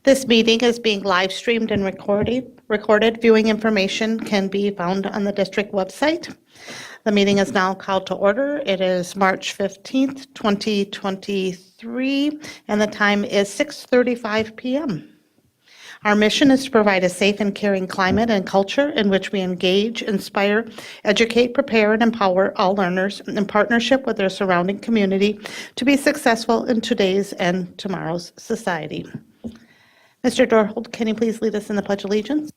This meeting is being live streamed and recorded. Viewing information can be found on the district website. The meeting is now called to order. It is March 15th, 2023, and the time is 6:35 p.m. Our mission is to provide a safe and caring climate and culture in which we engage, inspire, educate, prepare, and empower all learners in partnership with their surrounding community to be successful in today's and tomorrow's society. Mr. Dorhold, can you please lead us in the Pledge of Allegiance?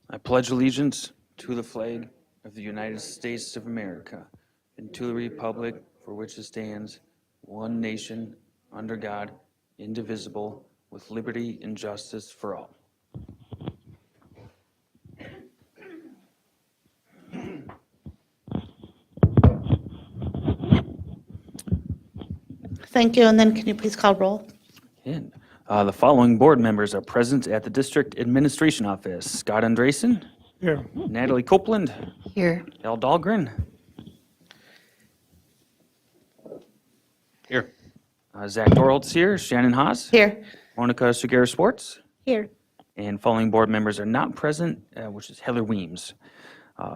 I pledge allegiance to the flag of the United States of America and to the republic for which it stands, one nation, under God, indivisible, with liberty and justice for all. Thank you, and then can you please call roll? And the following board members are present at the District Administration Office. Scott Andresen. Here. Natalie Copeland. Here. Al Dahlgren. Here. Zach Dorholtz here. Shannon Haas. Here. Monica Sugar-Swartz. Here. And following board members are not present, which is Heather Weems.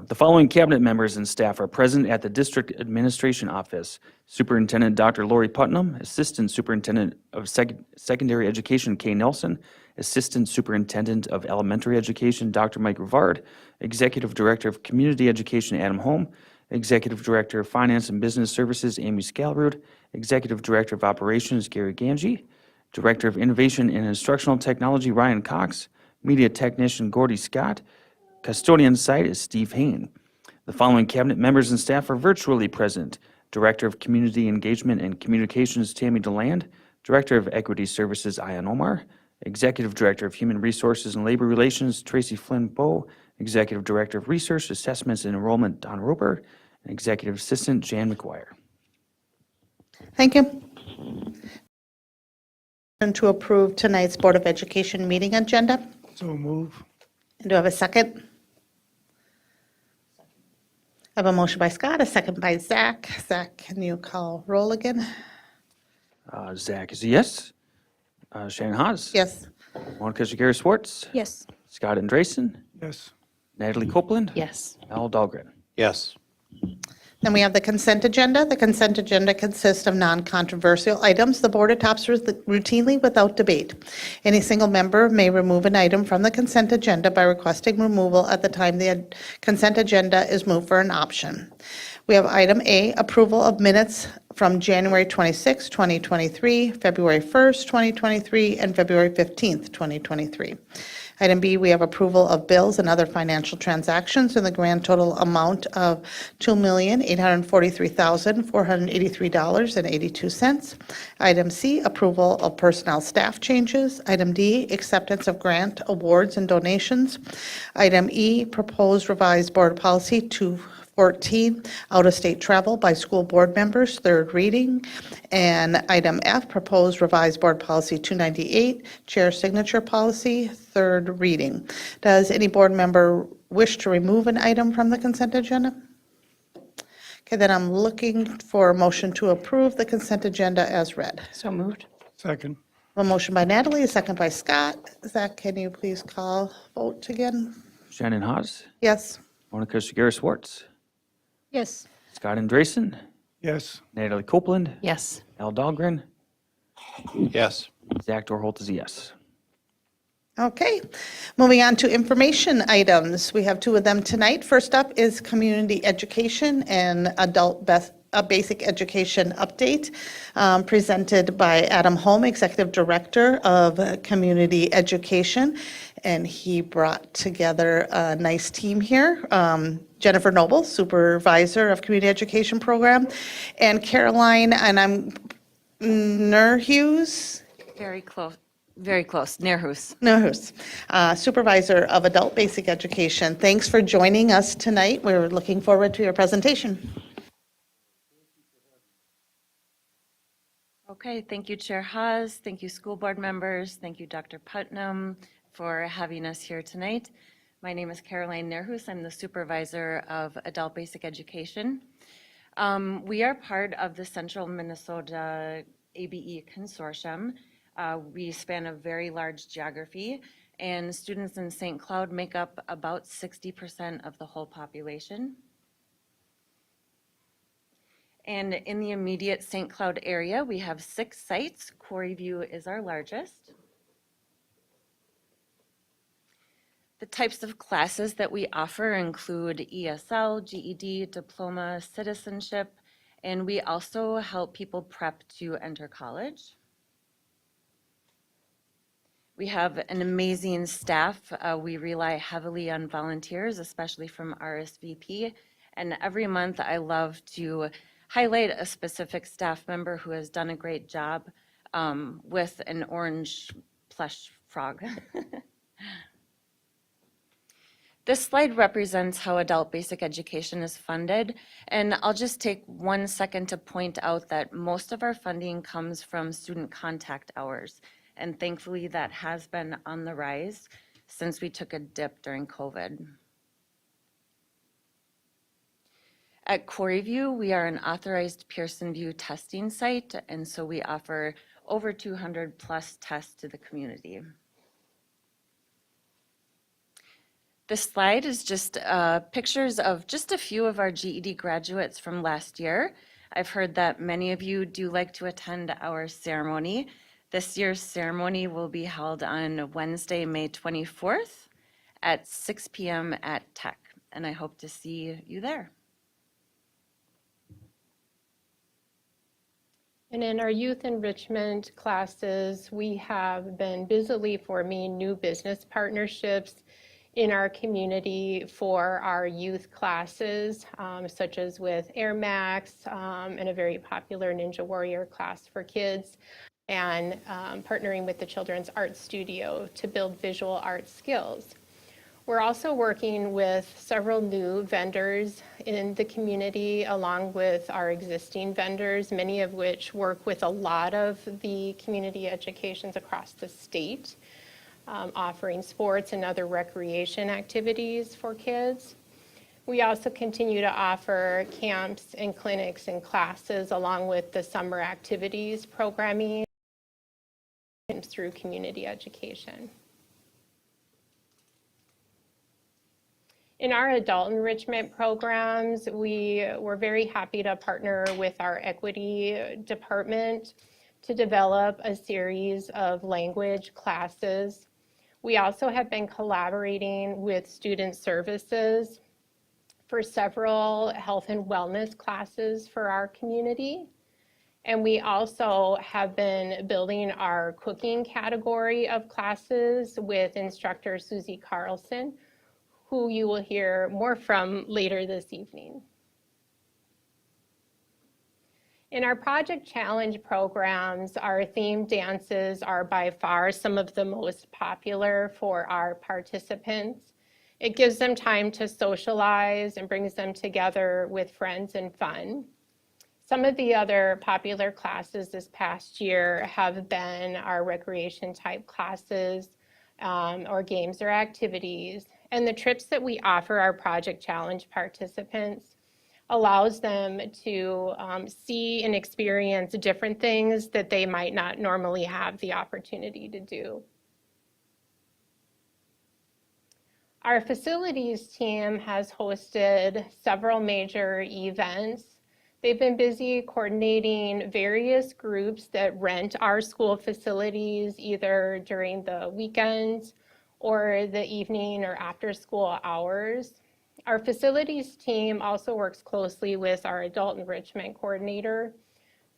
The following cabinet members and staff are present at the District Administration Office. Superintendent Dr. Lori Putnam, Assistant Superintendent of Secondary Education Kay Nelson, Assistant Superintendent of Elementary Education Dr. Mike Rivard, Executive Director of Community Education Adam Holm, Executive Director of Finance and Business Services Amy Scalrud, Executive Director of Operations Gary Ganji, Director of Innovation and Instructional Technology Ryan Cox, Media Technician Gordy Scott, Custodian site is Steve Hain. The following cabinet members and staff are virtually present. Director of Community Engagement and Communications Tammy DeLand, Director of Equity Services Ayan Omar, Executive Director of Human Resources and Labor Relations Tracy Flynn Bowe, Executive Director of Research, Assessments and Enrollment Don Roper, and Executive Assistant Jan McGuire. Thank you. And to approve tonight's Board of Education meeting agenda. So move. Do I have a second? I have a motion by Scott, a second by Zach. Zach, can you call roll again? Zach is a yes. Shannon Haas. Yes. Monica Sugar-Swartz. Yes. Scott Andresen. Yes. Natalie Copeland. Yes. Al Dahlgren. Yes. Then we have the consent agenda. The consent agenda consists of non-controversial items the board adopts routinely without debate. Any single member may remove an item from the consent agenda by requesting removal at the time the consent agenda is moved for an option. We have item A, approval of minutes from January 26, 2023, February 1st, 2023, and February 15th, 2023. Item B, we have approval of bills and other financial transactions in the grand total amount of $2,843,483.82. Item C, approval of personnel staff changes. Item D, acceptance of grant awards and donations. Item E, proposed revised board policy 214, out-of-state travel by school board members, third reading. And item F, proposed revised board policy 298, chair signature policy, third reading. Does any board member wish to remove an item from the consent agenda? Okay, then I'm looking for a motion to approve the consent agenda as read. So moved. Second. A motion by Natalie, a second by Scott. Zach, can you please call vote again? Shannon Haas. Yes. Monica Sugar-Swartz. Yes. Scott Andresen. Yes. Natalie Copeland. Yes. Al Dahlgren. Yes. Zach Dorholtz is a yes. Okay, moving on to information items. We have two of them tonight. First up is community education and basic education update presented by Adam Holm, Executive Director of Community Education. And he brought together a nice team here. Jennifer Noble, Supervisor of Community Education Program, and Caroline, and I'm Nerhus. Very close. Very close. Nerhus. Nerhus, Supervisor of Adult Basic Education. Thanks for joining us tonight. We're looking forward to your presentation. Okay, thank you, Chair Haas. Thank you, school board members. Thank you, Dr. Putnam, for having us here tonight. My name is Caroline Nerhus. I'm the Supervisor of Adult Basic Education. We are part of the Central Minnesota ABE Consortium. We span a very large geography, and students in St. Cloud make up about 60% of the whole population. And in the immediate St. Cloud area, we have 6 sites. Quarry View is our largest. The types of classes that we offer include ESL, GED, diploma, citizenship, and we also help people prep to enter college. We have an amazing staff. We rely heavily on volunteers, especially from RSVP. And every month I love to highlight a specific staff member who has done a great job with an orange plush frog. This slide represents how adult basic education is funded, and I'll just take 1 second to point out that most of our funding comes from student contact hours, and thankfully that has been on the rise since we took a dip during COVID. At Quarry View, we are an authorized Pearson VUE testing site, and so we offer over 200 plus tests to the community. This slide is just pictures of just a few of our GED graduates from last year. I've heard that many of you do like to attend our ceremony. This year's ceremony will be held on Wednesday, May 24th at 6 p.m. at Tech, and I hope to see you there. And in our youth enrichment classes, we have been busily forming new business partnerships in our community for our youth classes, such as with Air Max and a very popular Ninja Warrior class for kids, and partnering with the Children's Art Studio to build visual art skills. We're also working with several new vendors in the community along with our existing vendors, many of which work with a lot of the community educations across the state, offering sports and other recreation activities for kids. We also continue to offer camps and clinics and classes along with the summer activities programming through community education. In our adult enrichment programs, we were very happy to partner with our equity department to develop a series of language classes. We also have been collaborating with student services for several health and wellness classes for our community. And we also have been building our cooking category of classes with instructor Susie Carlson, who you will hear more from later this evening. In our Project Challenge programs, our themed dances are by far some of the most popular for our participants. It gives them time to socialize and brings them together with friends and fun. Some of the other popular classes this past year have been our recreation type classes or games or activities. And the trips that we offer our Project Challenge participants allows them to see and experience different things that they might not normally have the opportunity to do. Our facilities team has hosted several major events. They've been busy coordinating various groups that rent our school facilities either during the weekends or the evening or after school hours. Our facilities team also works closely with our adult enrichment coordinator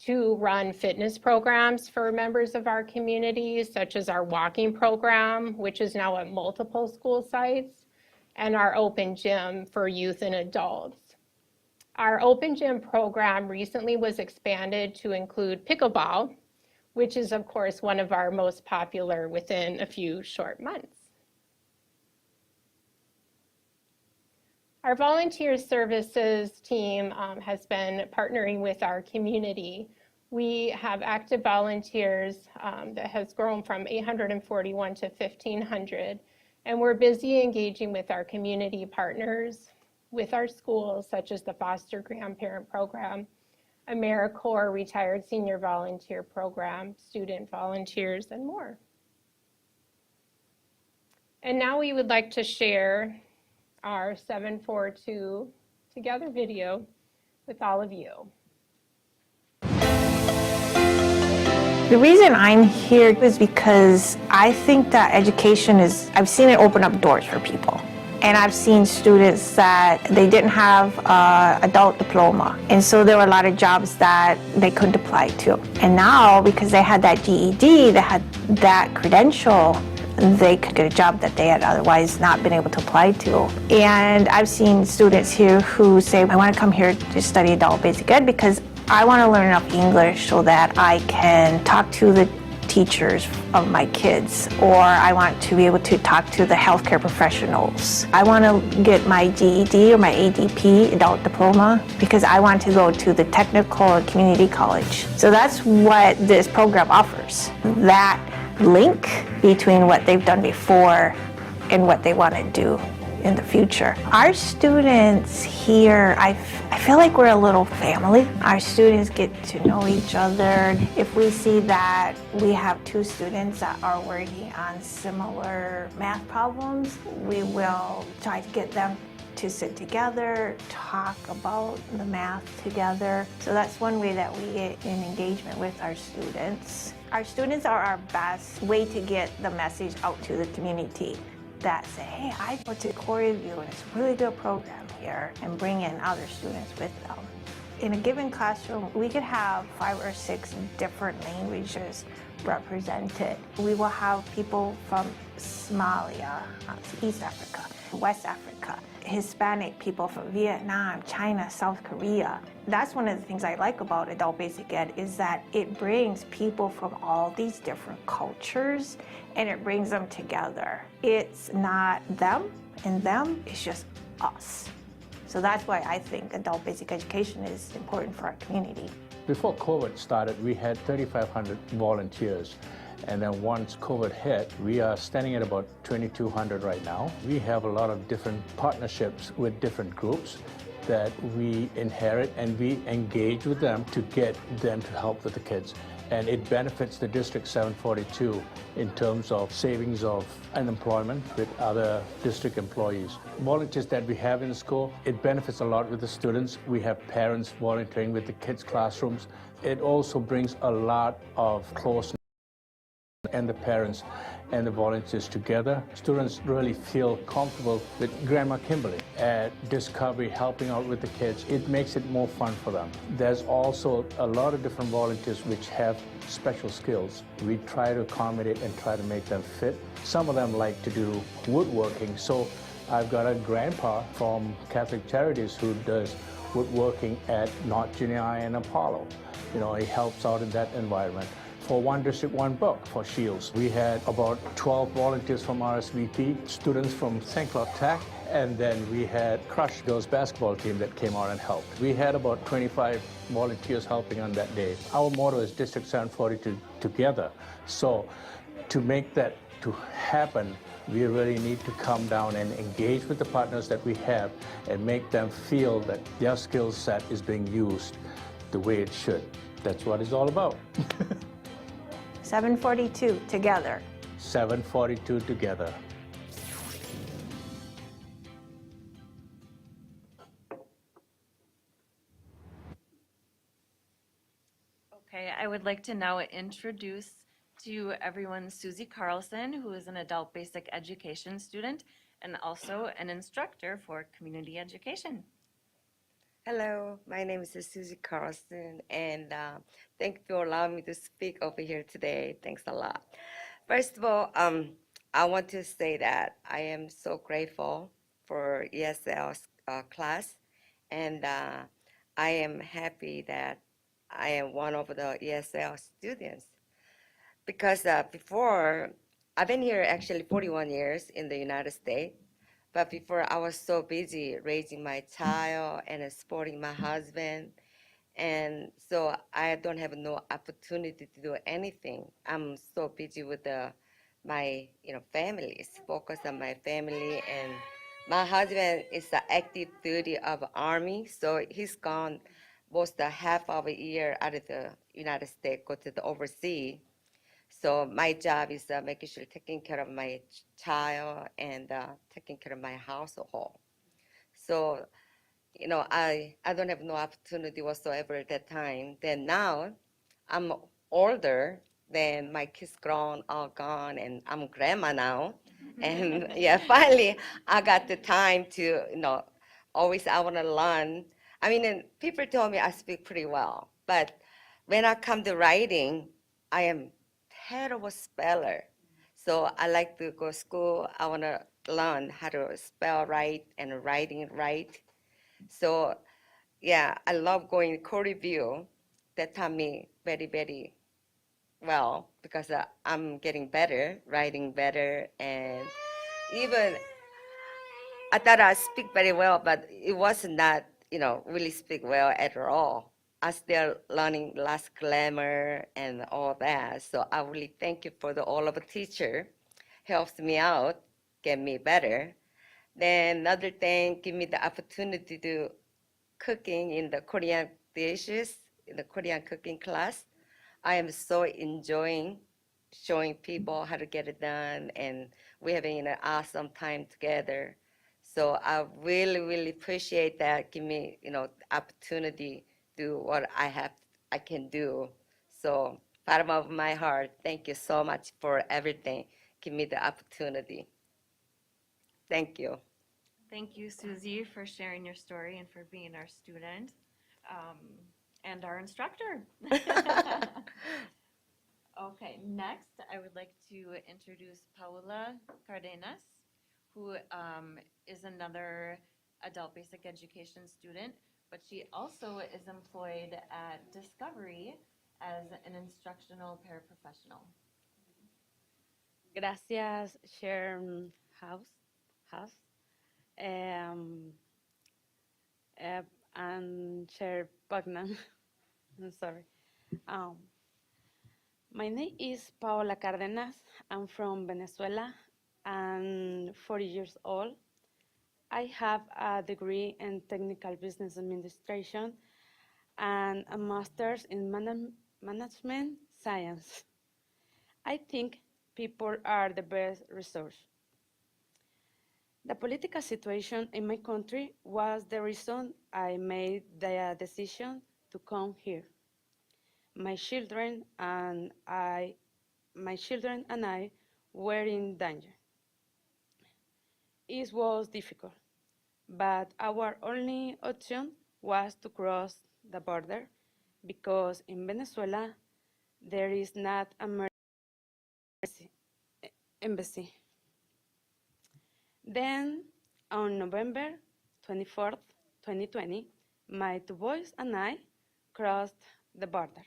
to run fitness programs for members of our community, such as our walking program, which is now at multiple school sites, and our open gym for youth and adults. Our open gym program recently was expanded to include pickleball, which is of course one of our most popular within a few short months. Our volunteer services team has been partnering with our community. We have active volunteers that has grown from 841 to 1,500, and we're busy engaging with our community partners, with our schools, such as the Foster Grandparent Program, AmeriCorps Retired Senior Volunteer Program, student volunteers, and more. And now we would like to share our 742 Together video with all of you. The reason I'm here is because I think that education I've seen it open up doors for people. And I've seen students that they didn't have an adult diploma. And so there were a lot of jobs that they couldn't apply to. And now, because they had that GED, they had that credential, they could get a job that they had otherwise not been able to apply to. And I've seen students here who say, I want to come here to study adult basic ed because I want to learn enough English so that I can talk to the teachers of my kids, or I want to be able to talk to the healthcare professionals. I want to get my GED or my ADP, adult diploma, because I want to go to the technical or community college. So that's what this program offers, that link between what they've done before and what they want to do in the future. Our students here, I feel like we're a little family. Our students get to know each other. If we see that we have two students that are working on similar math problems, we will try to get them to sit together, talk about the math together. So that's one way that we get in engagement with our students. Our students are our best way to get the message out to the community that say, hey, I go to Corey View and it's a really good program here, and bring in other students with them. In a given classroom, we could have 5 or 6 different languages represented. We will have people from Somalia, East Africa, West Africa, Hispanic people from Vietnam, China, South Korea. That's one of the things I like about adult basic ed, is that it brings people from all these different cultures and it brings them together. It's not them and them, it's just us. So that's why I think adult basic education is important for our community. Before COVID started, we had 3,500 volunteers. And then once COVID hit, we are standing at about 2,200 right now. We have a lot of different partnerships with different groups that we inherit, and we engage with them to get them to help with the kids. And it benefits the District 742 in terms of savings of unemployment with other district employees. Volunteers that we have in the school, it benefits a lot with the students. We have parents volunteering with the kids' classrooms. It also brings a lot of closeness and the parents and the volunteers together. Students really feel comfortable with Grandma Kimberly at Discovery helping out with the kids. It makes it more fun for them. There's also a lot of different volunteers which have special skills. We try to accommodate and try to make them fit. Some of them like to do woodworking, so I've got a grandpa from Catholic Charities who does woodworking at North Junior High and Apollo. You know, he helps out in that environment. For One District, One Book for Shields, we had about 12 volunteers from RSVP, students from St. Cloud Tech, and then we had Crush girls basketball team that came out and helped. We had about 25 volunteers helping on that day. Our motto is District 742 Together. So to make that to happen, we really need to come down and engage with the partners that we have and make them feel that their skill set is being used the way it should. That's what it's all about. 742 together. 742 together. Okay, I would like to now introduce to everyone Susie Carlson, who is an adult basic education student and also an instructor for community education. Hello, my name is Susie Carlson, and thank you for allowing me to speak over here today. Thanks a lot. First of all, I want to say that I am so grateful for ESL's class, and I am happy that I am one of the ESL students. Because before, I've been here actually 41 years in the United States. But before, I was so busy raising my child and supporting my husband. And so I don't have no opportunity to do anything. I'm so busy with my families, focus on my family. And my husband is the active duty of Army, so he's gone most the half of a year out of the United States go to the overseas. So my job is making sure taking care of my child and taking care of my household. So, I don't have no opportunity whatsoever at that time. Then now I'm older, then my kids grown, all gone, and I'm grandma now. And yeah, finally I got the time to, always I want to learn. I mean, and people tell me I speak pretty well, but when I come to writing, I am terrible speller. So I like to go to school. I want to learn how to spell right and writing right. So yeah, I love going to code review. That taught me very, very well because I'm getting better, writing better, and even I thought I speak very well, but it was not, really speak well at all. I still learning last grammar and all that. So I really thank you for all of the teacher helps me out, get me better. Then another thing, give me the opportunity to cooking in the Korean dishes, in the Korean cooking class. I am so enjoying showing people how to get it done, and we're having an awesome time together. So I really, really appreciate that. Give me, the opportunity to do what I can do. So bottom of my heart, thank you so much for everything. Give me the opportunity. Thank you. Thank you, Susie, for sharing your story and for being our student and our instructor. Okay, next I would like to introduce Paula Cardenas, who is another adult basic education student, but she also is employed at Discovery as an instructional paraprofessional. Gracias, Chair House, um, and Chair Pugnan. I'm sorry. Um, my name is Paola Cardenas. I'm from Venezuela. I'm 40 years old. I have a degree in technical business administration and a master's in management science. I think people are the best resource. The political situation in my country was the reason I made the decision to come here. My children and I were in danger. It was difficult, but our only option was to cross the border because in Venezuela there is not an embassy. Then on November 24th, 2020, my two boys and I crossed the border.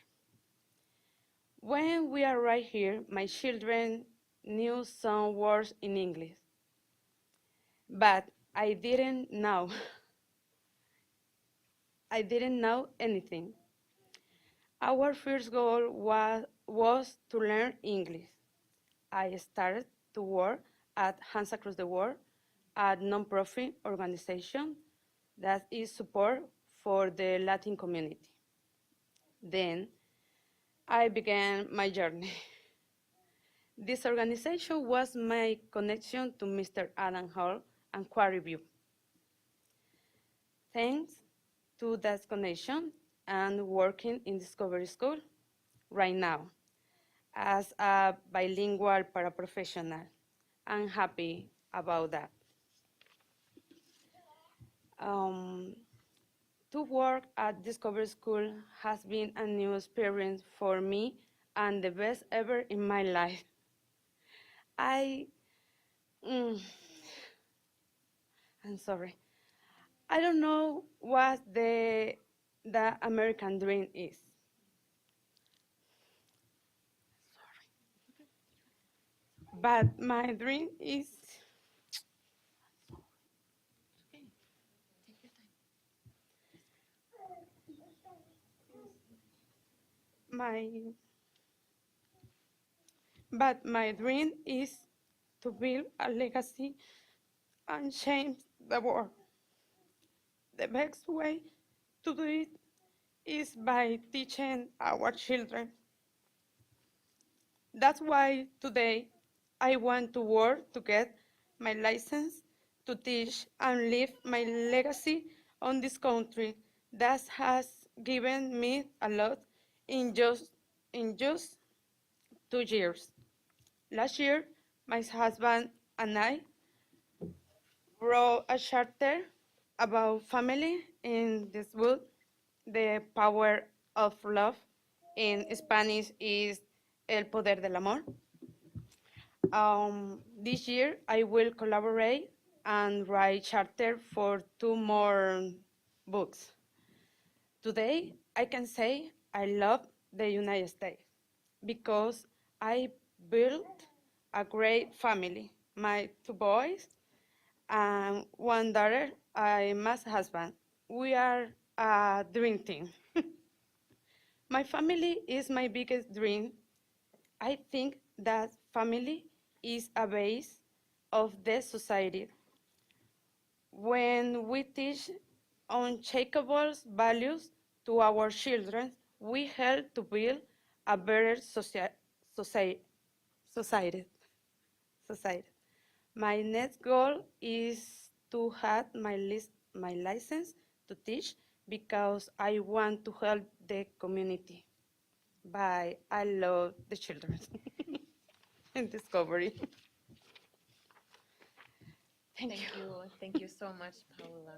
When we arrived here, my children knew some words in English, but I didn't know. I didn't know anything. Our first goal was to learn English. I started to work at Hands Across the World, a non-profit organization that is support for the Latin community. Then I began my journey. This organization was my connection to Mr. Adam Hall and Quarry View. Thanks to that connection and working in Discovery School right now as a bilingual paraprofessional. I'm happy about that. To work at Discovery School has been a new experience for me and the best ever in my life. I'm sorry. I don't know what the American dream is. But my dream is my my dream is to build a legacy and change the world. The best way to do it is by teaching our children. That's why today I want to work to get my license to teach and leave my legacy on this country that has given me a lot in just 2 years. Last year, my husband and I wrote a charter about family in this book, The Power of Love. In Spanish is El Poder del Amor. This year, I will collaborate and write charter for 2 more books. Today, I can say I love the United States because I built a great family. My 2 boys and 1 daughter, my husband. We are a dream team. My family is my biggest dream. I think that family is a base of the society. When we teach unshakable values to our children, we help to build a better society. society. society. My next goal is to have my license to teach because I want to help the community. But I love the children and discovery. Thank you. Thank you so much, Paula.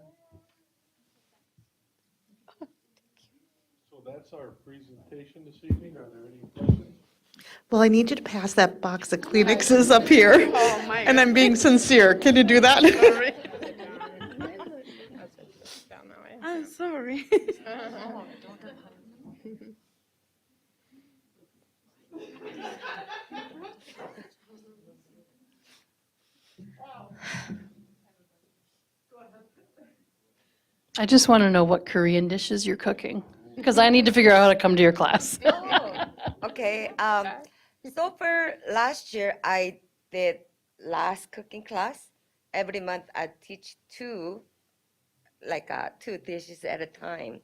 So that's our presentation this evening. Are there any questions? Well, I need you to pass that box of Kleenexes up here. Oh, my And I'm God. being sincere. Can you do that? Sorry. I'm sorry. I just want to know what Korean dishes you're cooking, because I need to figure out how to come to your class. Okay, so for last year, I did last cooking class. Every month I teach two dishes at a time.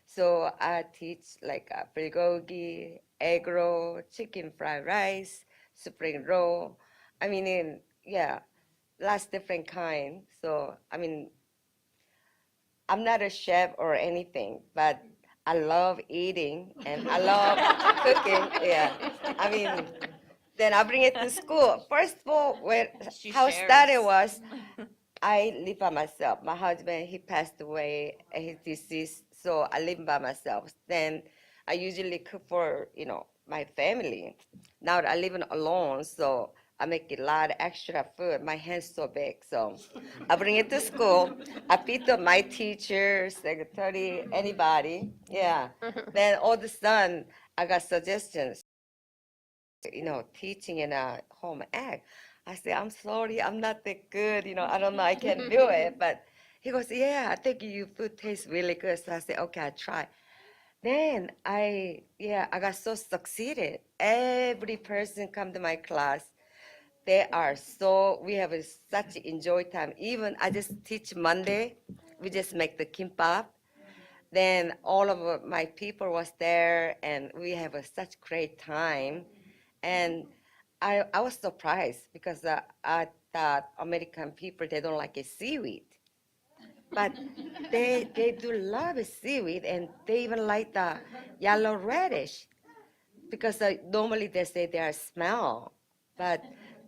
So I teach like bulgogi, egg roll, chicken fried rice, spring roll. I mean, yeah, lots different kind. So, I mean, I'm not a chef or anything, but I love eating and I love cooking. Yeah, I mean, then I bring it to school. First of all, how it started was I live by myself. My husband, he passed away, he's deceased, so I live by myself. Then I usually cook for, my family. Now that I live alone, so I make a lot of extra food. My hand's so big, so I bring it to school. I feed up my teachers, secretary, anybody. Yeah. Then all of a sudden, I got suggestions, teaching in a home ec. I said, I'm sorry, I'm not that good, I don't know, I can't do it. But he goes, yeah, I think your food tastes really good. So I said, okay, I'll try. Then I got so succeeded. Every person come to my class, we have such enjoy time. Even I just teach Monday, we just make the kimbap. Then all of my people was there and we have such great time. And I was surprised because I thought American people, they don't like seaweed. But they do love seaweed and they even like the yellow radish because normally they say they are smell. But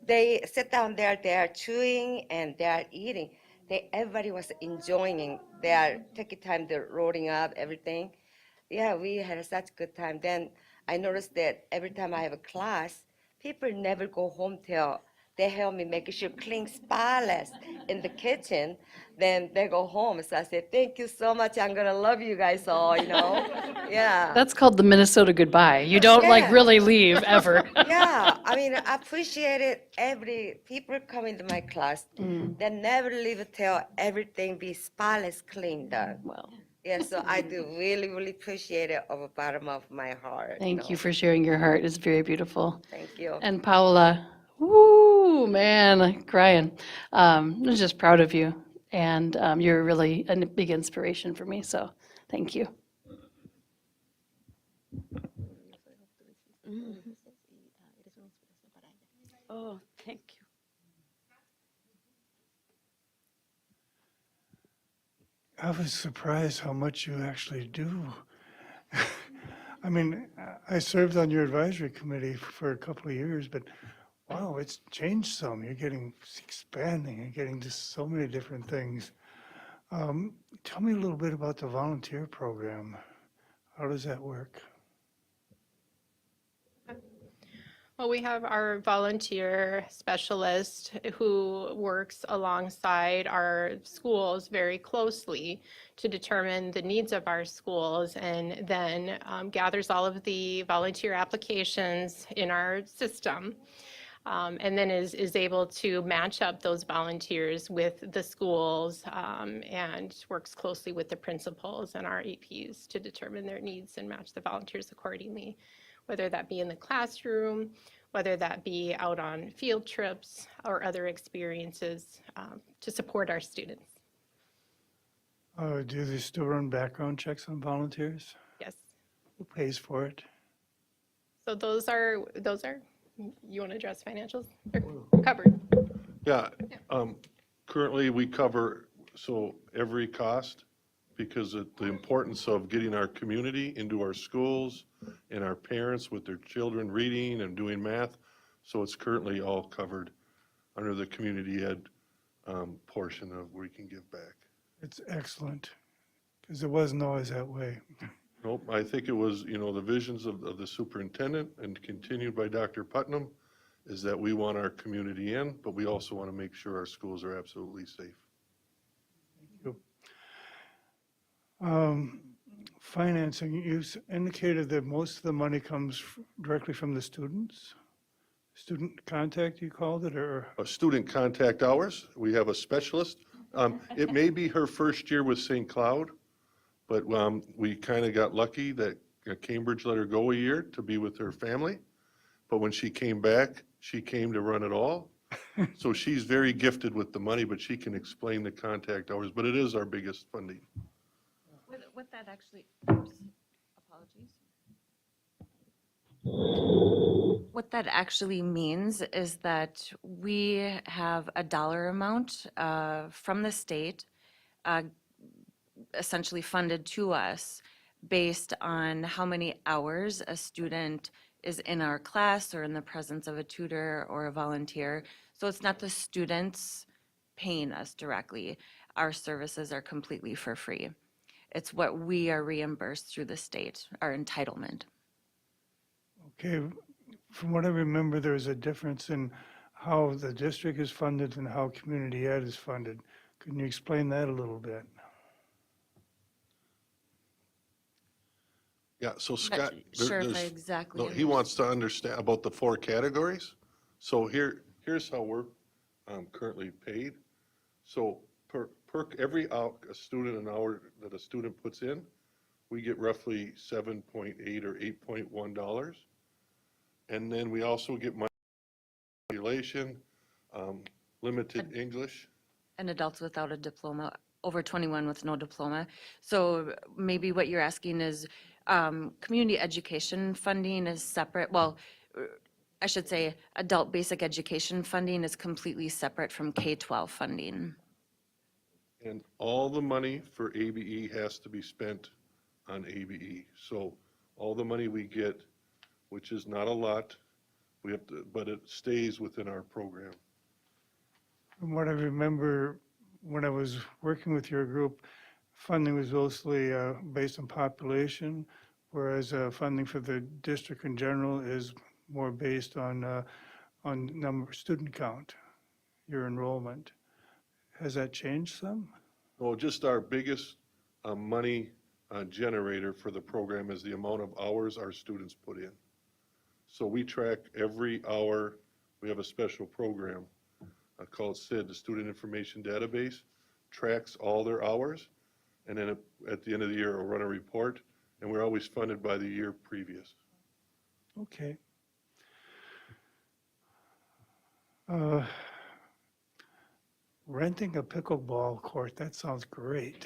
they sit down there, they are chewing and they are eating. Everybody was enjoying. They are taking time, they're rolling up everything. Yeah, we had such good time. Then I noticed that every time I have a class, people never go home till they help me make sure clean spotless in the kitchen. Then they go home. So I said, thank you so much. I'm gonna love you guys all, Yeah. That's called the Minnesota goodbye. You don't Yeah. really leave ever. Yeah, I mean, I appreciate it. People come into my class, they never leave till everything be spotless, clean done. Well, Yeah, so I do really, really appreciate it over the bottom of my heart. thank you for sharing your heart. It's very beautiful. Thank you. And Paola, woo, man, crying. I'm just proud of you. And you're really a big inspiration for me, so thank you. Oh, thank you. I was surprised how much you actually do. I mean, I served on your advisory committee for a couple of years, but wow, it's changed some. You're getting expanding. You're getting just so many different things. Tell me a little bit about the volunteer program. How does that work? Well, we have our volunteer specialist who works alongside our schools very closely to determine the needs of our schools, and then gathers all of the volunteer applications in our system. And then is able to match up those volunteers with the schools, and works closely with the principals and our APs to determine their needs and match the volunteers accordingly, whether that be in the classroom, whether that be out on field trips or other experiences to support our students. Do they still run background checks on volunteers? Yes. Who pays for it? So those are, you want to address financials? They're covered. Yeah, currently we cover, every cost, because of the importance of getting our community into our schools and our parents with their children reading and doing math. So it's currently all covered under the community ed portion of where we can give back. It's excellent, because it wasn't always that way. Nope, I think it was, the visions of the superintendent and continued by Dr. Putnam is that we want our community in, but we also want to make sure our schools are absolutely safe. Financing, you indicated that most of the money comes directly from the students? Student contact, you called it, or? Student contact hours, we have a specialist. It may be her first year with St. Cloud, but we kind of got lucky that Cambridge let her go a year to be with her family. But when she came back, she came to run it all. So she's very gifted with the money, but she can explain the contact hours, but it is our biggest funding. What that actually, oops, apologies. What that actually means is that we have a dollar amount from the state essentially funded to us based on how many hours a student is in our class or in the presence of a tutor or a volunteer. So it's not the students paying us directly. Our services are completely for free. It's what we are reimbursed through the state, our entitlement. Okay, from what I remember, there's a difference in how the district is funded and how community ed is funded. Can you explain that a little bit? Yeah, so Scott. Sure if I there's- exactly No, he wants to understand about the 4 categories. So here's how we're currently paid. So per every a student an hour that a student puts in, we get roughly $7.8 or $8.1. And then we also get money for population, limited English. And adults without a diploma, over 21 with no diploma. So maybe what you're asking is, community education funding is separate. Well, I should say adult basic education funding is completely separate from K-12 funding. And all the money for ABE has to be spent on ABE. So all the money we get, which is not a lot, we have to, but it stays within our program. From what I remember, when I was working with your group, funding was mostly based on population, whereas funding for the district in general is more based on number, student count, your enrollment. Has that changed some? Well, just our biggest money generator for the program is the amount of hours our students put in. So we track every hour. We have a special program called SID, the Student Information Database, tracks all their hours, and then at the end of the year, we'll run a report, and we're always funded by the year previous. Okay. Renting a pickleball court, that sounds great.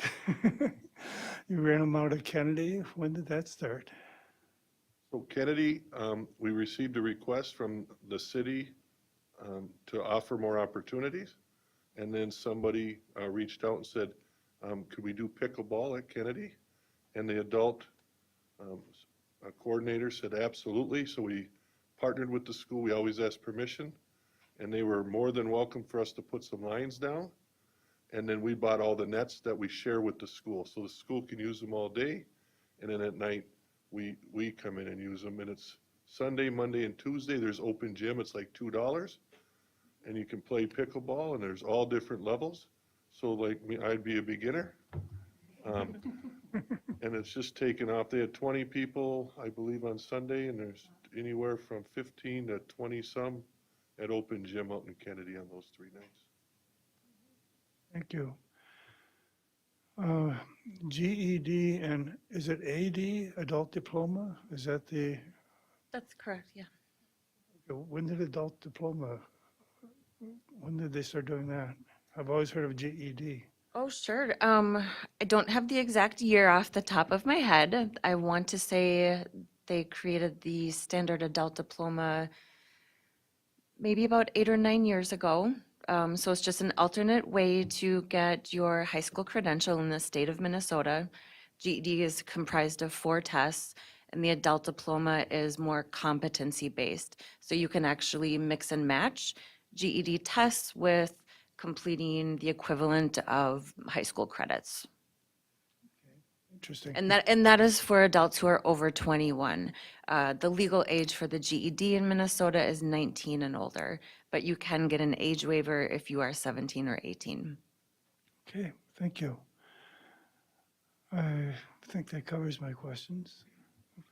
You ran them out at Kennedy. When did that start? So Kennedy, we received a request from the city to offer more opportunities. And then somebody reached out and said, could we do pickleball at Kennedy? And the adult coordinator said, absolutely. So we partnered with the school. We always ask permission. And they were more than welcome for us to put some lines down. And then we bought all the nets that we share with the school. So the school can use them all day. And then at night, we come in and use them. And it's Sunday, Monday, and Tuesday. There's open gym. It's like $2. And you can play pickleball, and there's all different levels. So like me, I'd be a beginner. And it's just taken off. They had 20 people, I believe, on Sunday, and there's anywhere from 15 to 20 some at open gym out in Kennedy on those 3 nights. Thank you. GED and is it AD, adult diploma? Is that the, That's correct, yeah. when did adult diploma, when did they start doing that? I've always heard of GED. Oh, sure. I don't have the exact year off the top of my head. I want to say they created the standard adult diploma maybe about 8 or 9 years ago. So it's just an alternate way to get your high school credential in the state of Minnesota. GED is comprised of 4 tests, and the adult diploma is more competency-based. So you can actually mix and match GED tests with completing the equivalent of high school credits. Interesting. And that is for adults who are over 21. The legal age for the GED in Minnesota is 19 and older, but you can get an age waiver if you are 17 or 18. Okay, thank you. I think that covers my questions.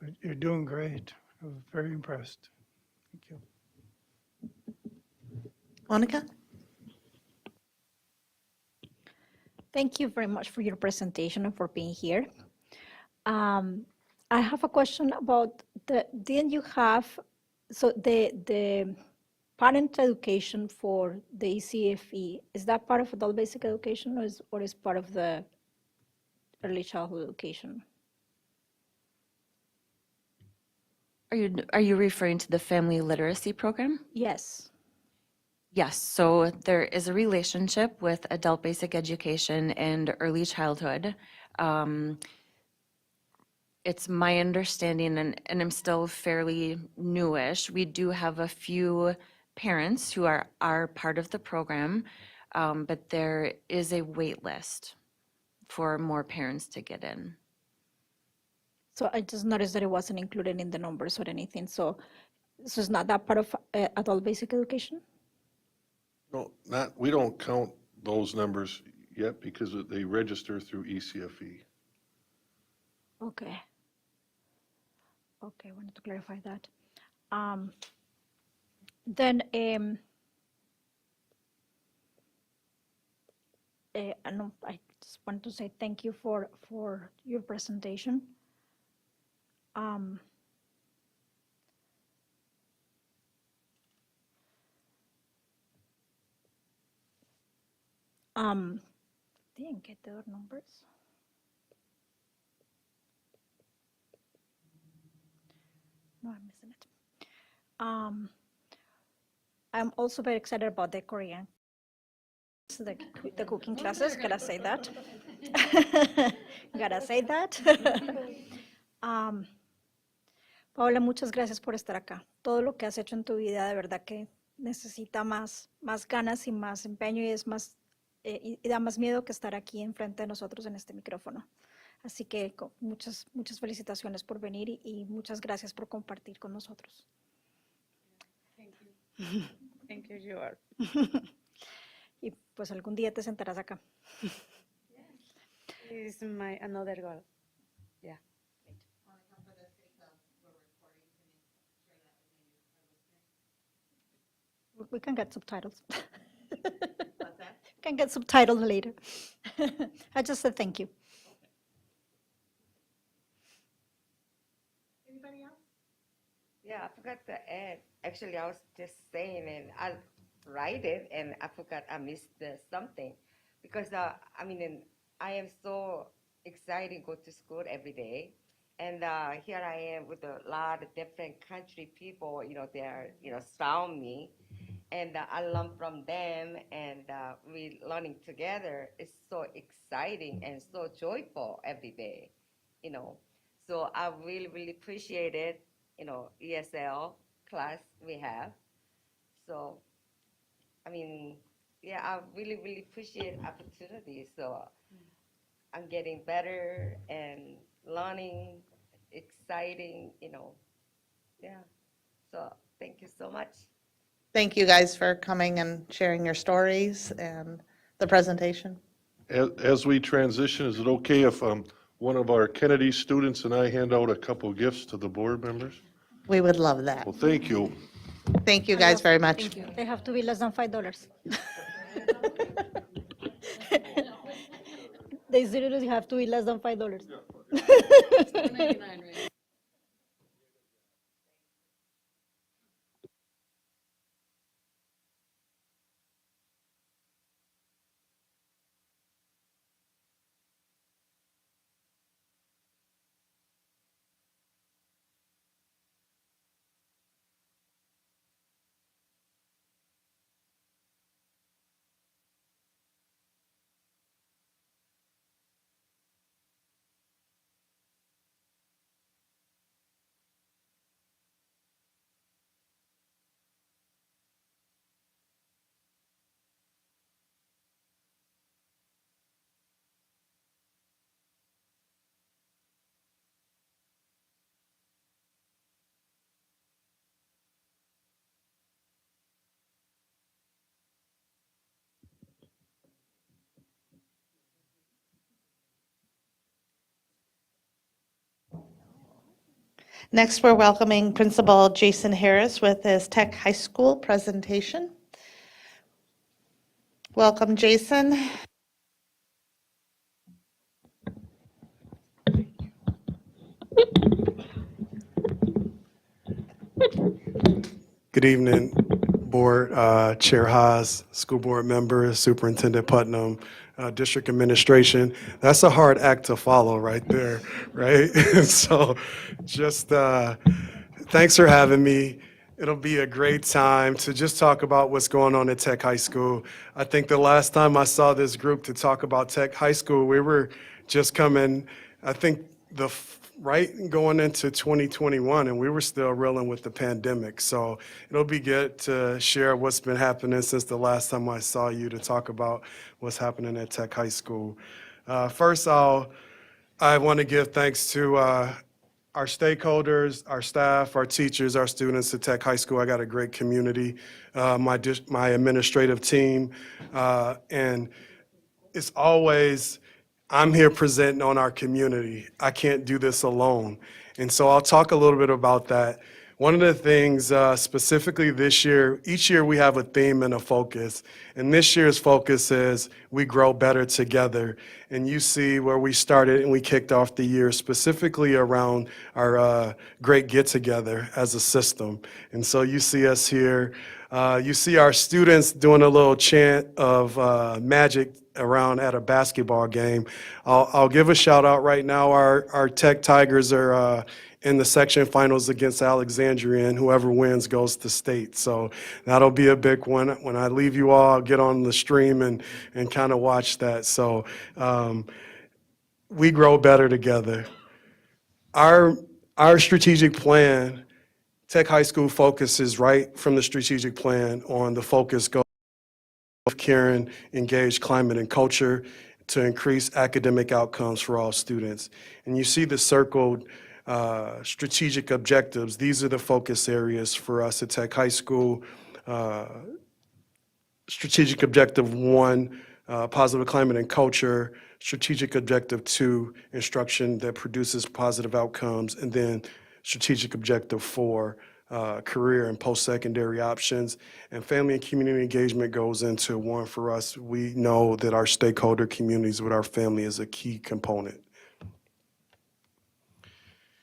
But you're doing great. I was very impressed. Thank you. Monica? Thank you very much for your presentation and for being here. I have a question about didn't you have, so the parent education for the ECFE, is that part of adult basic education or is part of the early childhood education? Are you referring to the family literacy program? Yes. Yes, so there is a relationship with adult basic education and early childhood. It's my understanding, and I'm still fairly newish, we do have a few parents who are part of the program, but there is a wait list for more parents to get in. So I just noticed that it wasn't included in the numbers or anything. So it's not that part of adult basic education? No, we don't count those numbers yet because they register through ECFE. Okay. Okay, I wanted to clarify that. Then, I just want to say thank you for your presentation. Didn't get the other numbers. No, I'm missing it. I'm also very excited about the Korean, the cooking classes, gotta say that. Gotta say that. Paola, muchas gracias por estar acá. Todo lo que has hecho en tu vida de verdad que necesita más ganas y más empeño y es más y da más miedo que estar aquí enfrente de nosotros en este micrófono. Así que muchas felicitaciones por venir y muchas gracias por compartir con nosotros. Thank you. Thank you, you are. Y pues algún día te sentarás acá. It's my another goal. Yeah. We can get subtitles. What's that? Can get subtitles later. I just said thank you. Anybody else? Yeah, I forgot to add. Actually, I was just saying, and I'll write it, and I forgot I missed something. Because, I am so excited to go to school every day. And here I am with a lot of different country people, they're, surround me. And I learn from them, and we learning together. It's so exciting and so joyful every day, you know. So I really, really appreciate it, ESL class we have. So, I mean, yeah, I really, really appreciate opportunities. So I'm getting better and learning, exciting, yeah. So thank you so much. Thank you guys for coming and sharing your stories and the presentation. As we transition, is it okay if one of our Kennedy students and I hand out a couple gifts to the board members? We would love that. Well, thank you. Thank you guys very much. They have to be less than $5. They seriously have to be less than $5. Next, we're welcoming Principal Jason Harris with his Tech High School presentation. Welcome, Jason. Good evening, Board Chair Haas, School Board members, Superintendent Putnam, District Administration. That's a hard act to follow right there, right? So just thanks for having me. It'll be a great time to just talk about what's going on at Tech High School. I think the last time I saw this group to talk about Tech High School, we were just coming, I think, right going into 2021, and we were still reeling with the pandemic. So it'll be good to share what's been happening since the last time I saw you to talk about what's happening at Tech High School. First, I want to give thanks to our stakeholders, our staff, our teachers, our students at Tech High School. I got a great community, my administrative team, and it's always, I'm here presenting on our community. I can't do this alone. And so I'll talk a little bit about that. One of the things specifically this year, each year we have a theme and a focus. And this year's focus is we grow better together. And you see where we started and we kicked off the year specifically around our great get-together as a system. And so you see us here. You see our students doing a little chant of magic around at a basketball game. I'll give a shout out right now. Our Tech Tigers are in the section finals against Alexandria, and whoever wins goes to state. So that'll be a big one. When I leave you all, I'll get on the stream and kind of watch that. So we grow better together. Our strategic plan, Tech High School focuses right from the strategic plan on the focus goal of caring, engaged climate and culture to increase academic outcomes for all students. And you see the circled strategic objectives. These are the focus areas for us at Tech High School. Strategic objective 1, positive climate and culture. Strategic objective 2, instruction that produces positive outcomes. And then strategic objective 4, career and post-secondary options. And family and community engagement goes into 1 for us. We know that our stakeholder communities with our family is a key component.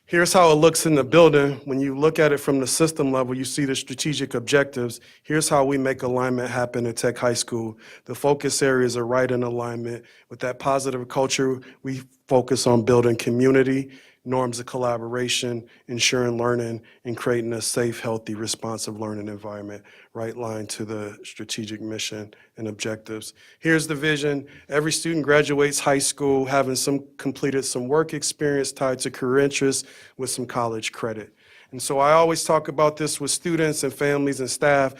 Here's how it looks in the building. When you look at it from the system level, you see the strategic objectives. Here's how we make alignment happen at Tech High School. The focus areas are right in alignment. With that positive culture, we focus on building community, norms of collaboration, ensuring learning, and creating a safe, healthy, responsive learning environment, right line to the strategic mission and objectives. Here's the vision. Every student graduates high school having completed some work experience tied to career interests with some college credit. And so I always talk about this with students and families and staff.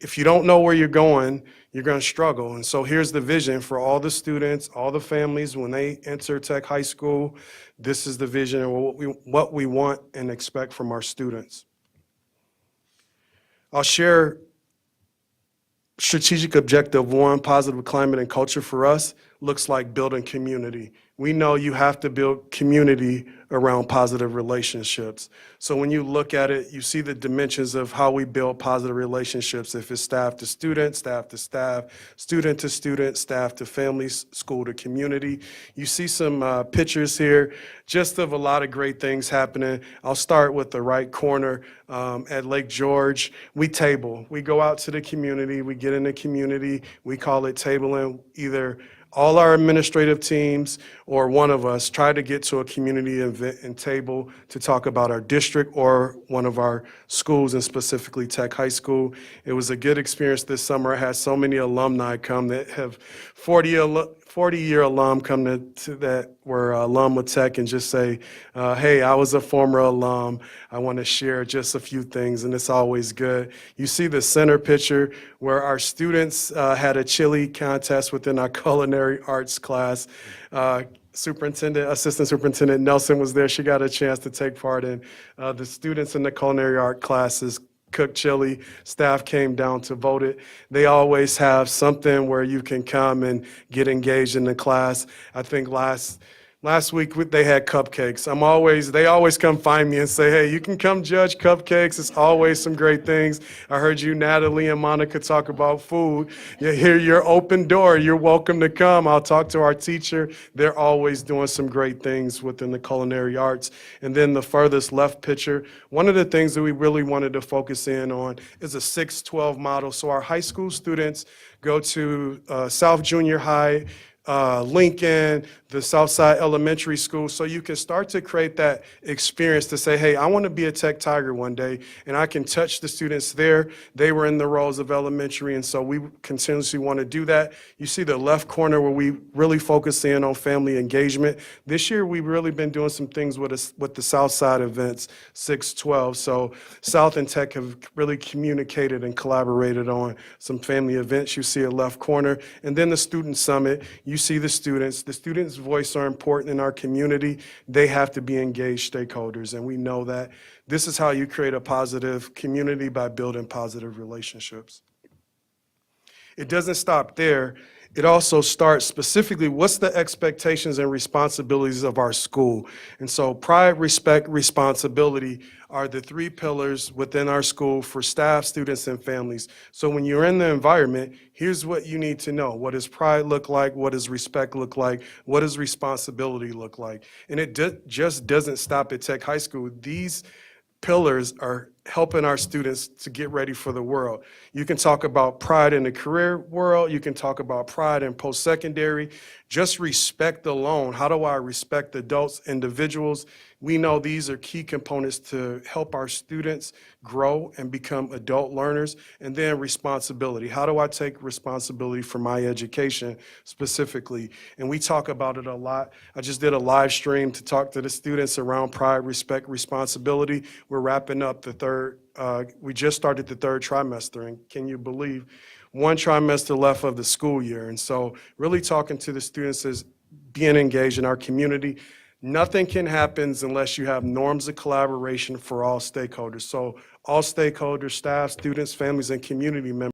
If you don't know where you're going to struggle. And so here's the vision for all the students, all the families, when they enter Tech High School. This is the vision of what we want and expect from our students. I'll share strategic objective 1, positive climate and culture for us looks like building community. We know you have to build community around positive relationships. So when you look at it, you see the dimensions of how we build positive relationships. If it's staff to student, staff to staff, student to student, staff to families, school to community. You see some pictures here just of a lot of great things happening. I'll start with the right corner at Lake George. We table. We go out to the community. We get in the community. We call it tabling. Either all our administrative teams or one of us try to get to a community event and table to talk about our district or one of our schools, and specifically Tech High School. It was a good experience this summer. I had so many alumni come that have 40-year alum come to that were alum with Tech and just say, hey, I was a former alum. I want to share just a few things, and it's always good. You see the center picture where our students had a chili contest within our culinary arts class. Assistant Superintendent Nelson was there. She got a chance to take part in the students in the culinary art classes cooked chili. Staff came down to vote it. They always have something where you can come and get engaged in the class. I think last week they had cupcakes. They always come find me and say, hey, you can come judge cupcakes. It's always some great things. I heard you, Natalie and Monica, talk about food. You hear your open door. You're welcome to come. I'll talk to our teacher. They're always doing some great things within the culinary arts. And then the furthest left picture, one of the things that we really wanted to focus in on is a 6-12 model. So our high school students go to South Junior High, Lincoln, the Southside Elementary School, so you can start to create that experience to say, hey, I want to be a Tech Tiger one day, and I can touch the students there. They were in the roles of elementary, and so we continuously want to do that. You see the left corner where we really focus in on family engagement. This year, we've really been doing some things with the Southside events, 6-12. So South and Tech have really communicated and collaborated on some family events. You see a left corner, and then the Student Summit. You see the students. The students' voice are important in our community. They have to be engaged stakeholders, and we know that. This is how you create a positive community, by building positive relationships. It doesn't stop there. It also starts specifically, what's the expectations and responsibilities of our school? And so pride, respect, responsibility are the 3 pillars within our school for staff, students, and families. So when you're in the environment, here's what you need to know. What does pride look like? What does respect look like? What does responsibility look like? And it just doesn't stop at Tech High School. These pillars are helping our students to get ready for the world. You can talk about pride in the career world. You can talk about pride in post-secondary. Just respect alone. How do I respect adults, individuals? We know these are key components to help our students grow and become adult learners. And then responsibility. How do I take responsibility for my education specifically? And we talk about it a lot. I just did a live stream to talk to the students around pride, respect, responsibility. We're wrapping up the we just started the 3rd trimester, and can you believe 1 trimester left of the school year? And so really talking to the students is being engaged in our community. Nothing can happen unless you have norms of collaboration for all stakeholders. So all stakeholders, staff, students, families, and community members.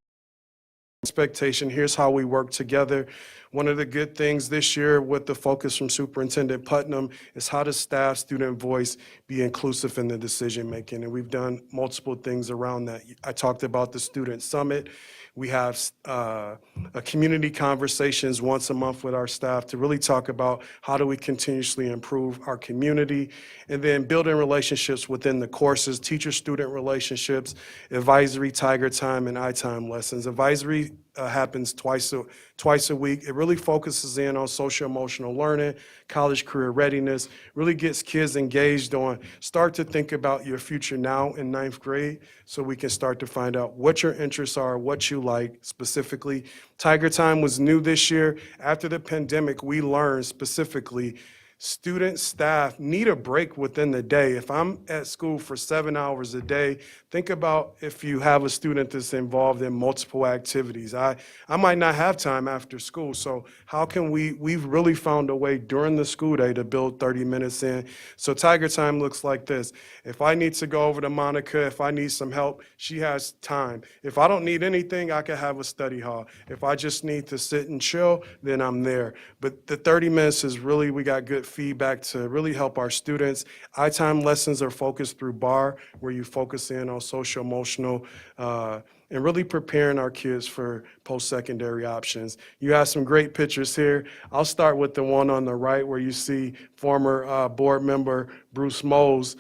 Expectation, here's how we work together. One of the good things this year with the focus from Superintendent Putnam is how does staff, student voice be inclusive in the decision making? And we've done multiple things around that. I talked about the Student Summit. We have a community conversations once a month with our staff to really talk about how do we continuously improve our community, and then building relationships within the courses, teacher-student relationships, advisory, Tiger Time, and I-Time lessons. Advisory happens twice a week. It really focuses in on social emotional learning, college career readiness, really gets kids engaged on start to think about your future now in ninth grade so we can start to find out what your interests are, what you like specifically. Tiger Time was new this year. After the pandemic, we learned specifically students, staff need a break within the day. If I'm at school for 7 hours a day, think about if you have a student that's involved in multiple activities. I might not have time after school, so how can we've really found a way during the school day to build 30 minutes in. So Tiger Time looks like this. If I need to go over to Monica, if I need some help, she has time. If I don't need anything, I can have a study hall. If I just need to sit and chill, then I'm there. But the 30 minutes is really, we got good feedback to really help our students. iTime lessons are focused through BAR, where you focus in on social emotional and really preparing our kids for post-secondary options. You have some great pictures here. I'll start with the one on the right where you see former board member Bruce Mose.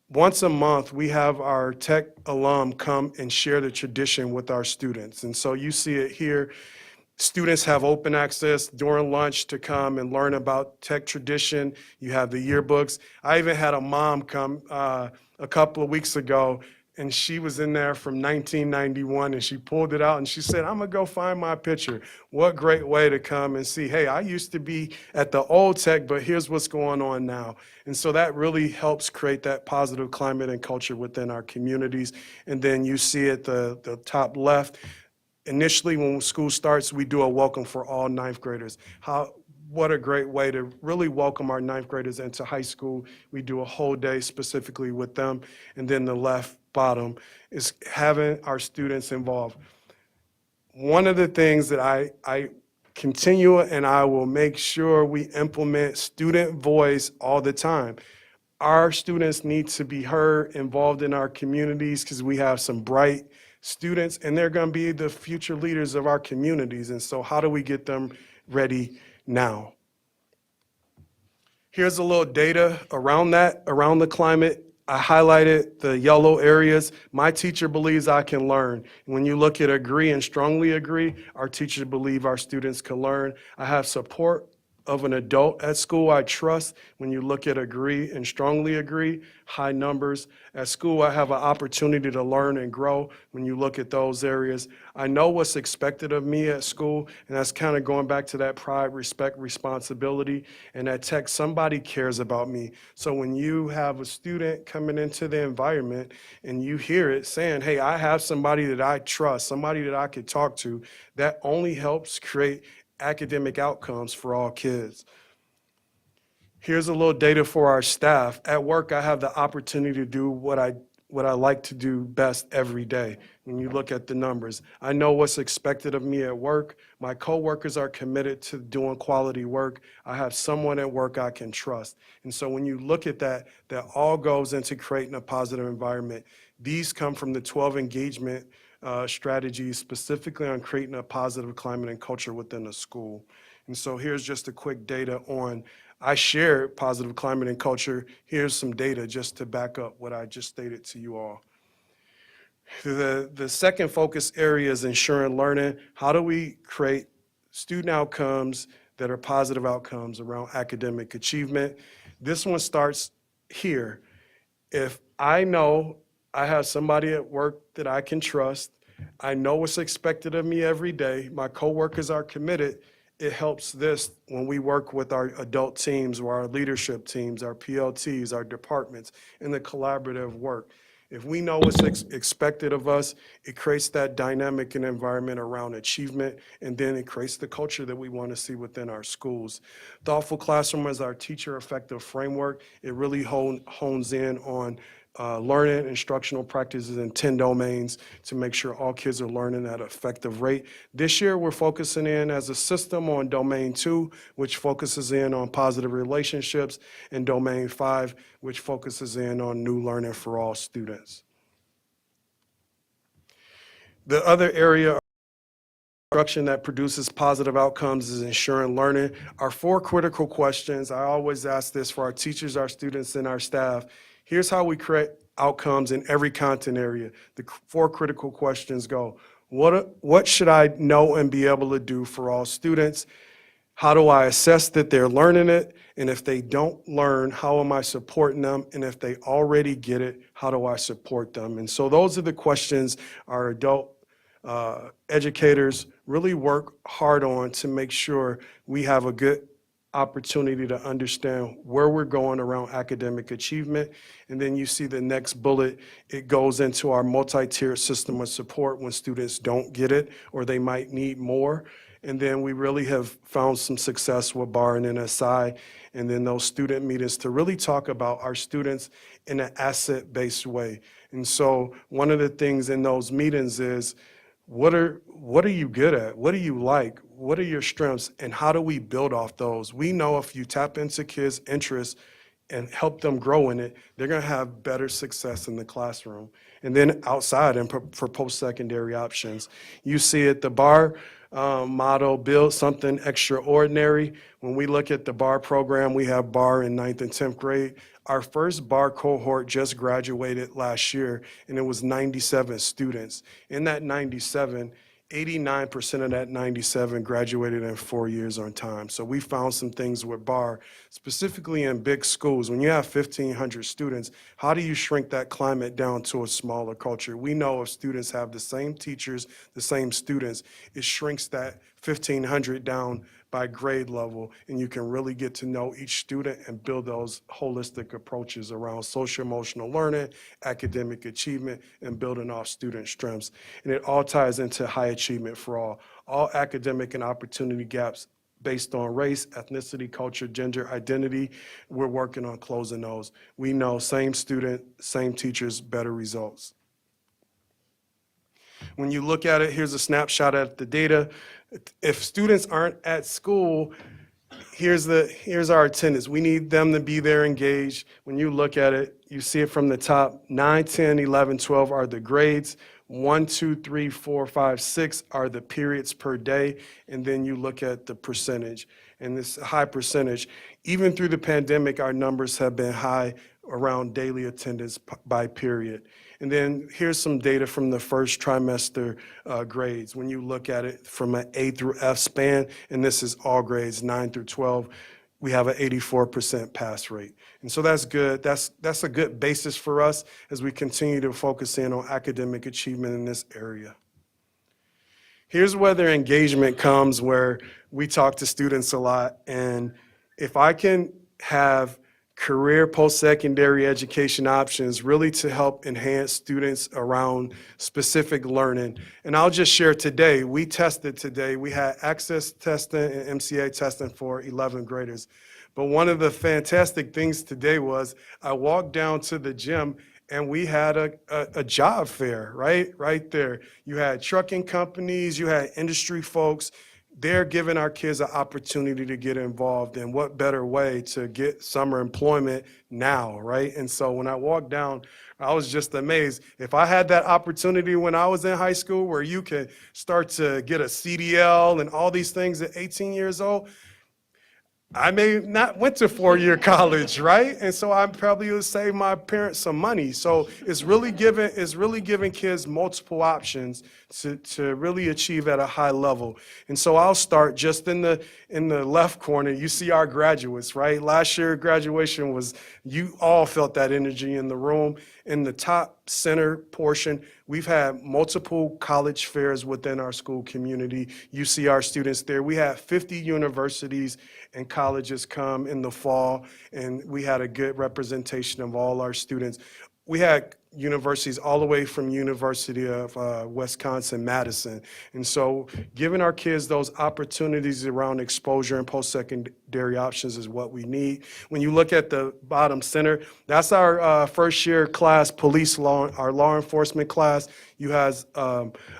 Once a month, we have our tech alum come and share the tradition with our students. And so you see it here. Students have open access during lunch to come and learn about tech tradition. You have the yearbooks. I even had a mom come a couple of weeks ago, and she was in there from 1991, and she pulled it out, and she said, I'm going to go find my picture. What great way to come and see, hey, I used to be at the old tech, but here's what's going on now. And so that really helps create that positive climate and culture within our communities. And then you see at the top left, initially, when school starts, we do a welcome for all ninth graders. What a great way to really welcome our ninth graders into high school. We do a whole day specifically with them. And then the left bottom is having our students involved. One of the things that I continue and I will make sure we implement student voice all the time. Our students need to be heard, involved in our communities, because we have some bright students and they're going to be the future leaders of our communities. And so how do we get them ready now? Here's a little data around that, around the climate. I highlighted the yellow areas. My teacher believes I can learn. When you look at agree and strongly agree, our teachers believe our students can learn. I have support of an adult at school I trust. When you look at agree and strongly agree, high numbers. At school, I have an opportunity to learn and grow. When you look at those areas, I know what's expected of me at school, and that's kind of going back to that pride, respect, responsibility, and at tech, somebody cares about me. So when you have a student coming into the environment and you hear it saying, hey, I have somebody that I trust, somebody that I could talk to, that only helps create academic outcomes for all kids. Here's a little data for our staff. At work, I have the opportunity to do what I like to do best every day. When you look at the numbers, I know what's expected of me at work. My coworkers are committed to doing quality work. I have someone at work I can trust. And so when you look at that, that all goes into creating a positive environment. These come from the 12 engagement strategies specifically on creating a positive climate and culture within a school. And so here's just a quick data on, I shared positive climate and culture. Here's some data just to back up what I just stated to you all. The second focus area is ensuring learning. How do we create student outcomes that are positive outcomes around academic achievement? This one starts here. If I know I have somebody at work that I can trust, I know what's expected of me every day, my coworkers are committed, it helps this when we work with our adult teams or our leadership teams, our PLTs, our departments, in the collaborative work. If we know what's expected of us, it creates that dynamic and environment around achievement, and then it creates the culture that we want to see within our schools. Thoughtful Classroom is our teacher effective framework. It really hones in on learning instructional practices in 10 domains to make sure all kids are learning at an effective rate. This year, we're focusing in as a system on domain 2, which focuses in on positive relationships, and domain 5, which focuses in on new learning for all students. The other area instruction that produces positive outcomes is ensuring learning. Our 4 critical questions, I always ask this for our teachers, our students, and our staff. Here's how we create outcomes in every content area. The 4 critical questions go. What should I know and be able to do for all students? How do I assess that they're learning it? And if they don't learn, how am I supporting them? And if they already get it, how do I support them? And so those are the questions our adult educators really work hard on to make sure we have a good opportunity to understand where we're going around academic achievement. And then you see the next bullet, it goes into our multi-tiered system of support when students don't get it or they might need more. And then we really have found some success with BAR and NSI, and then those student meetings to really talk about our students in an asset-based way. And so one of the things in those meetings is, what are you good at? What do you like? What are your strengths? And how do we build off those? We know if you tap into kids' interests and help them grow in it, they're going to have better success in the classroom. And then outside and for post-secondary options, you see it, the BAR model, build something extraordinary. When we look at the BAR program, we have BAR in 9th and 10th grade. Our first BAR cohort just graduated last year, and it was 97 students. In that 97, 89% of that 97 graduated in 4 years on time. So we found some things with BAR, specifically in big schools. When you have 1,500 students, how do you shrink that climate down to a smaller culture? We know if students have the same teachers, the same students, it shrinks that 1,500 down by grade level, and you can really get to know each student and build those holistic approaches around social emotional learning, academic achievement, and building off student strengths. And it all ties into high achievement for all academic and opportunity gaps based on race, ethnicity, culture, gender, identity. We're working on closing those. We know same student, same teachers, better results. When you look at it, here's a snapshot at the data. If students aren't at school, here's our attendance. We need them to be there engaged. When you look at it, you see it from the top. 9, 10, 11, 12 are the grades. 1, 2, 3, 4, 5, 6 are the periods per day. And then you look at the percentage. And this high percentage, even through the pandemic, our numbers have been high around daily attendance by period. And then here's some data from the first trimester grades. When you look at it from an A through F span, and this is all grades 9 through 12, we have an 84% pass rate. And so that's good. That's a good basis for us as we continue to focus in on academic achievement in this area. Here's where their engagement comes, where we talk to students a lot. And if I can have career post-secondary education options really to help enhance students around specific learning. And I'll just share today, we tested today, we had access testing and MCA testing for 11 graders. But one of the fantastic things today was I walked down to the gym and we had a job fair, right there. You had trucking companies, you had industry folks. They're giving our kids an opportunity to get involved, and what better way to get summer employment now, right? And so when I walked down, I was just amazed. If I had that opportunity when I was in high school where you could start to get a CDL and all these things at 18 years old, I may not went to 4-year college, right? And so I probably would save my parents some money. So it's really giving kids multiple options to really achieve at a high level. And so I'll start just in the left corner. You see our graduates, right? Last year graduation was, you all felt that energy in the room. In the top center portion, we've had multiple college fairs within our school community. You see our students there. We had 50 universities and colleges come in the fall, and we had a good representation of all our students. We had universities all the way from University of Wisconsin-Madison. And so giving our kids those opportunities around exposure and post-secondary options is what we need. When you look at the bottom center, that's our first year class, our law enforcement class. You have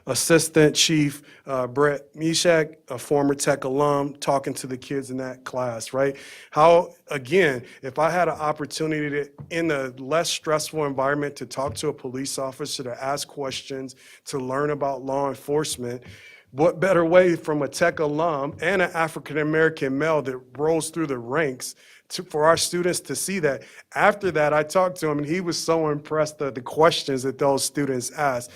Assistant Chief Brett Mishak, a former Tech alum, talking to the kids in that class, right? How, again, if I had an opportunity to, in a less stressful environment, to talk to a police officer, to ask questions, to learn about law enforcement, what better way from a Tech alum and an African-American male that rolls through the ranks for our students to see that. After that, I talked to him, and he was so impressed at the questions that those students asked.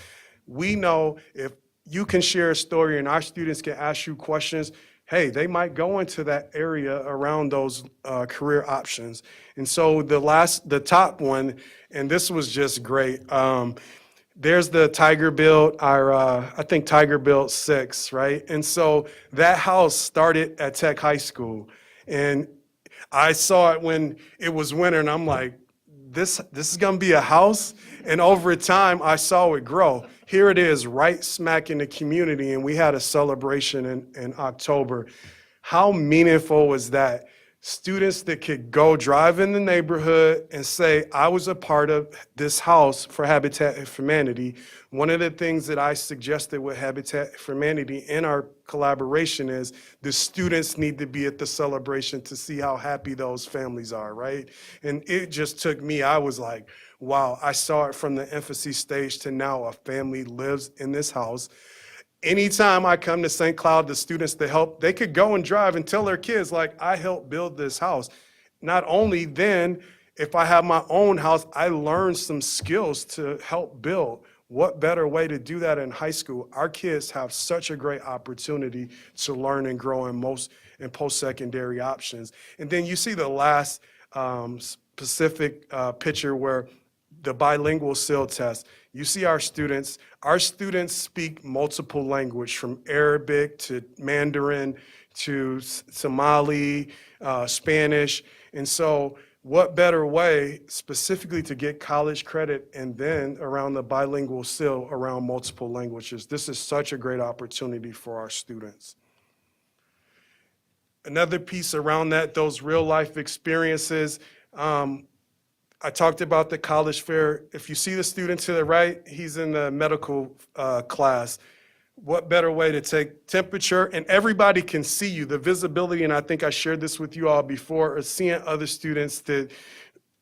We know if you can share a story and our students can ask you questions, hey, they might go into that area around those career options. And so the top one, and this was just great. There's the Tiger Build, I think Tiger Build 6, right? And so that house started at Tech High School. And I saw it when it was winter, and I'm like, this is gonna be a house? And over time, I saw it grow. Here it is, right smack in the community, and we had a celebration in October. How meaningful was that? Students that could go drive in the neighborhood and say, I was a part of this house for Habitat for Humanity. One of the things that I suggested with Habitat for Humanity in our collaboration is the students need to be at the celebration to see how happy those families are, right? And it just took me, I was like, wow, I saw it from the infancy stage to now a family lives in this house. Anytime I come to St. Cloud, the students that help, they could go and drive and tell their kids, like, I helped build this house. Not only then, if I have my own house, I learned some skills to help build. What better way to do that in high school? Our kids have such a great opportunity to learn and grow in post-secondary options. And then you see the last specific picture where the bilingual SEAL test. You see our students speak multiple language, from Arabic to Mandarin to Somali, Spanish. And so what better way specifically to get college credit and then around the bilingual SEAL around multiple languages? This is such a great opportunity for our students. Another piece around that, those real life experiences, I talked about the college fair. If you see the student to the right, he's in the medical class. What better way to take temperature, and everybody can see you. The visibility, and I think I shared this with you all before, is seeing other students that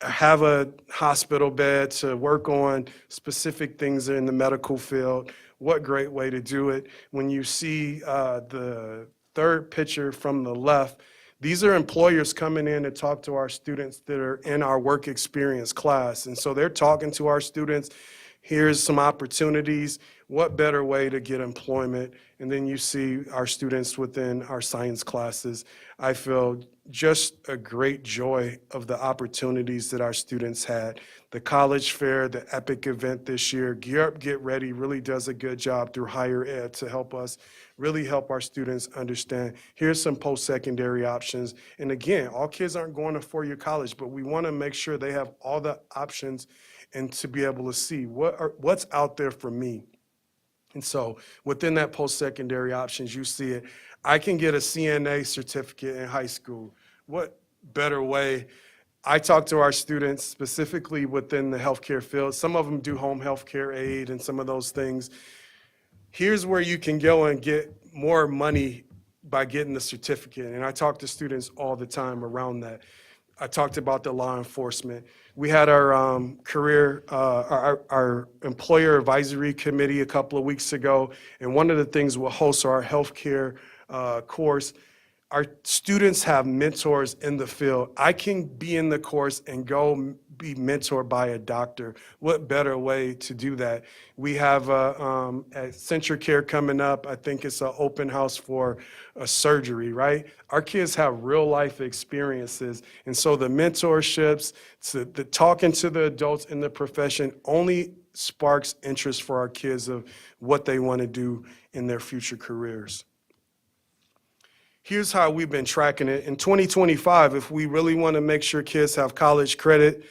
have a hospital bed to work on specific things in the medical field. What great way to do it. When you see the third picture from the left, these are employers coming in to talk to our students that are in our work experience class. And so they're talking to our students. Here's some opportunities. What better way to get employment? And then you see our students within our science classes. I feel just a great joy of the opportunities that our students had. The college fair, the epic event this year, Gear Up, Get Ready really does a good job through higher ed to help us really help our students understand, here's some post-secondary options. And again, all kids aren't going to four-year college, but we want to make sure they have all the options and to be able to see what's out there for me. And so within that post-secondary options, you see it. I can get a CNA certificate in high school. What better way? I talk to our students specifically within the healthcare field. Some of them do home healthcare aid and some of those things. Here's where you can go and get more money by getting the certificate. And I talk to students all the time around that. I talked about the law enforcement. We had our our employer advisory committee a couple of weeks ago, and one of the things we'll host our healthcare course. Our students have mentors in the field. I can be in the course and go be mentored by a doctor. What better way to do that? We have at CentraCare coming up. I think it's an open house for a surgery, right? Our kids have real life experiences. And so the mentorships, the talking to the adults in the profession only sparks interest for our kids of what they want to do in their future careers. Here's how we've been tracking it. In 2025, if we really want to make sure kids have college credit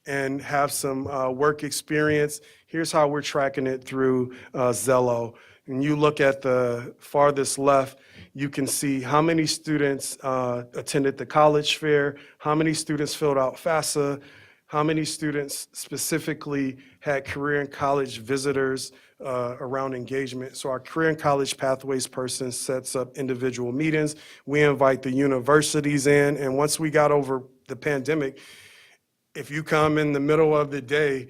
and have some work experience, here's how we're tracking it through Zello. And you look at the farthest left, you can see how many students attended the college fair, how many students filled out FAFSA, how many students specifically had career and college visitors around engagement. So our career and college pathways person sets up individual meetings. We invite the universities in, and once we got over the pandemic, if you come in the middle of the day,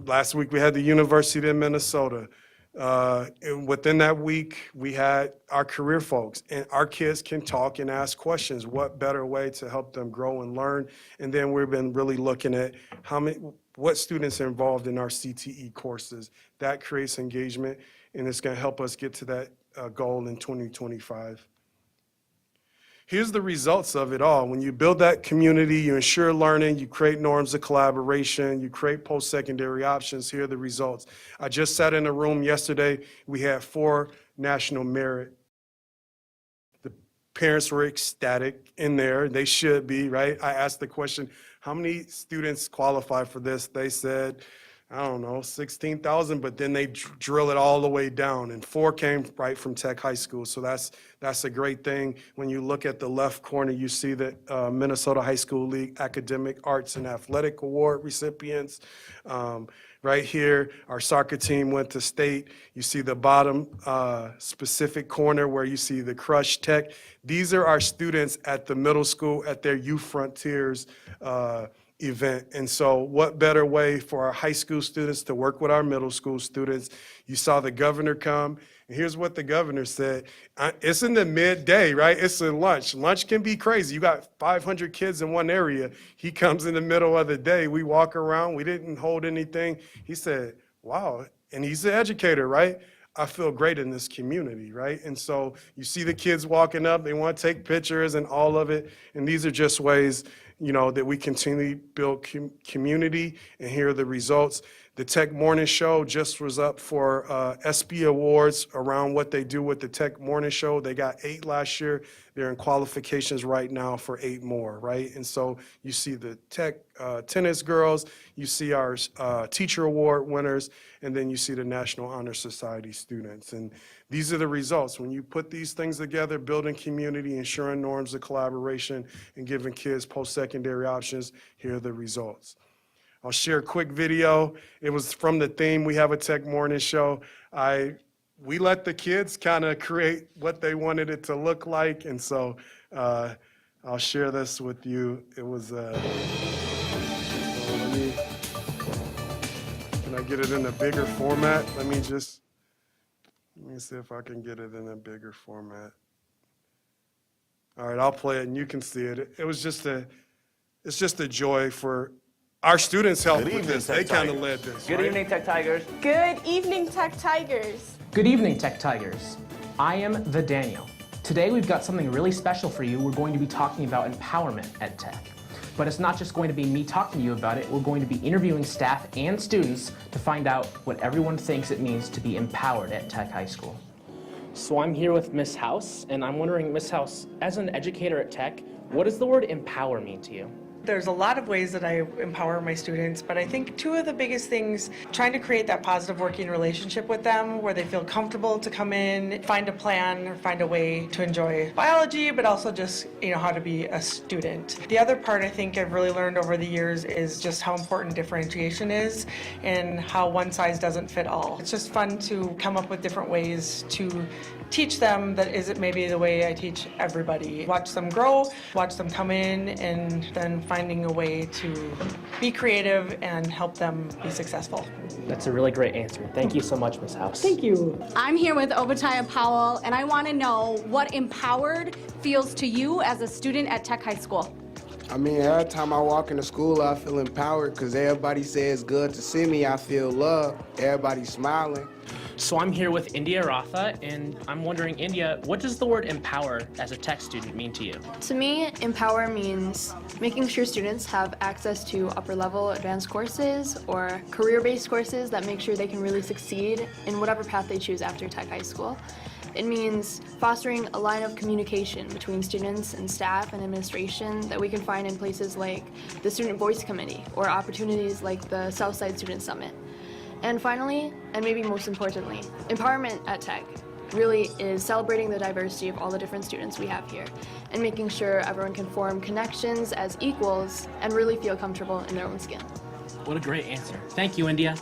last week we had the University of Minnesota. And within that week, we had our career folks, and our kids can talk and ask questions. What better way to help them grow and learn? And then we've been really looking at what students are involved in our CTE courses. That creates engagement, and it's going to help us get to that goal in 2025. Here's the results of it all. When you build that community, you ensure learning, you create norms of collaboration, you create post-secondary options. Here are the results. I just sat in a room yesterday. We had 4 national merit. The parents were ecstatic in there. They should be, right? I asked the question, how many students qualify for this? They said, I don't know, 16,000, but then they drill it all the way down, and 4 came right from Tech High School. So that's a great thing. When you look at the left corner, you see the Minnesota High School League Academic Arts and Athletic Award recipients. Right here, our soccer team went to state. You see the bottom specific corner where you see the Crush Tech. These are our students at the middle school at their Youth Frontiers event. And so what better way for our high school students to work with our middle school students? You saw the governor come, and here's what the governor said. It's in the midday, right? It's in lunch. Lunch can be crazy. You got 500 kids in one area. He comes in the middle of the day. We walk around. We didn't hold anything. He said, wow. And he's an educator, right? I feel great in this community, right? And so you see the kids walking up. They want to take pictures and all of it. And these are just ways, that we continually build community, and here are the results. The Tech Morning Show just was up for SB Awards around what they do with the Tech Morning Show. They got 8 last year. They're in qualifications right now for 8 more, right? And so you see the Tech tennis girls, you see our teacher award winners, and then you see the National Honor Society students. And these are the results. When you put these things together, building community, ensuring norms of collaboration, and giving kids post-secondary options, here are the results. I'll share a quick video. It was from the theme, We Have a Tech Morning Show. We let the kids kind of create what they wanted it to look like, and so I'll share this with you. It was, can I get it in a bigger format? Let me see if I can get it in a bigger format. All right, I'll play it and you can see it. It's just a joy for our students helped with this. They kind of led this. Good evening, Tech Tigers. Good evening, Tech Tigers. Good evening, Tech Tigers. I am the Daniel. Today we've got something really special for you. We're going to be talking about empowerment at Tech. But it's not just going to be me talking to you about it. We're going to be interviewing staff and students to find out what everyone thinks it means to be empowered at Tech High School. So I'm here with Miss House, and I'm wondering, Miss House, as an educator at Tech, what does the word empower mean to you? There's a lot of ways that I empower my students, but I think 2 of the biggest things, trying to create that positive working relationship with them where they feel comfortable to come in, find a plan, or find a way to enjoy biology, but also just, how to be a student. The other part I think I've really learned over the years is just how important differentiation is and how one size doesn't fit all. It's just fun to come up with different ways to teach them that isn't maybe the way I teach everybody. Watch them grow, watch them come in, and then finding a way to be creative and help them be successful. That's a really great answer. Thank you so much, Miss House. Thank you. I'm here with Obadiah Powell, and I want to know what empowered feels to you as a student at Tech High School. I mean, every time I walk into school, I feel empowered because everybody says it's good to see me. I feel love. Everybody's smiling. So I'm here with India Ratha, and I'm wondering, India, what does the word empower as a Tech student mean to you? To me, empower means making sure students have access to upper-level advanced courses or career-based courses that make sure they can really succeed in whatever path they choose after Tech High School. It means fostering a line of communication between students and staff and administration that we can find in places like the Student Voice Committee or opportunities like the Southside Student Summit. And finally, and maybe most importantly, empowerment at Tech really is celebrating the diversity of all the different students we have here and making sure everyone can form connections as equals and really feel comfortable in their own skin. What a great answer. Thank you, India.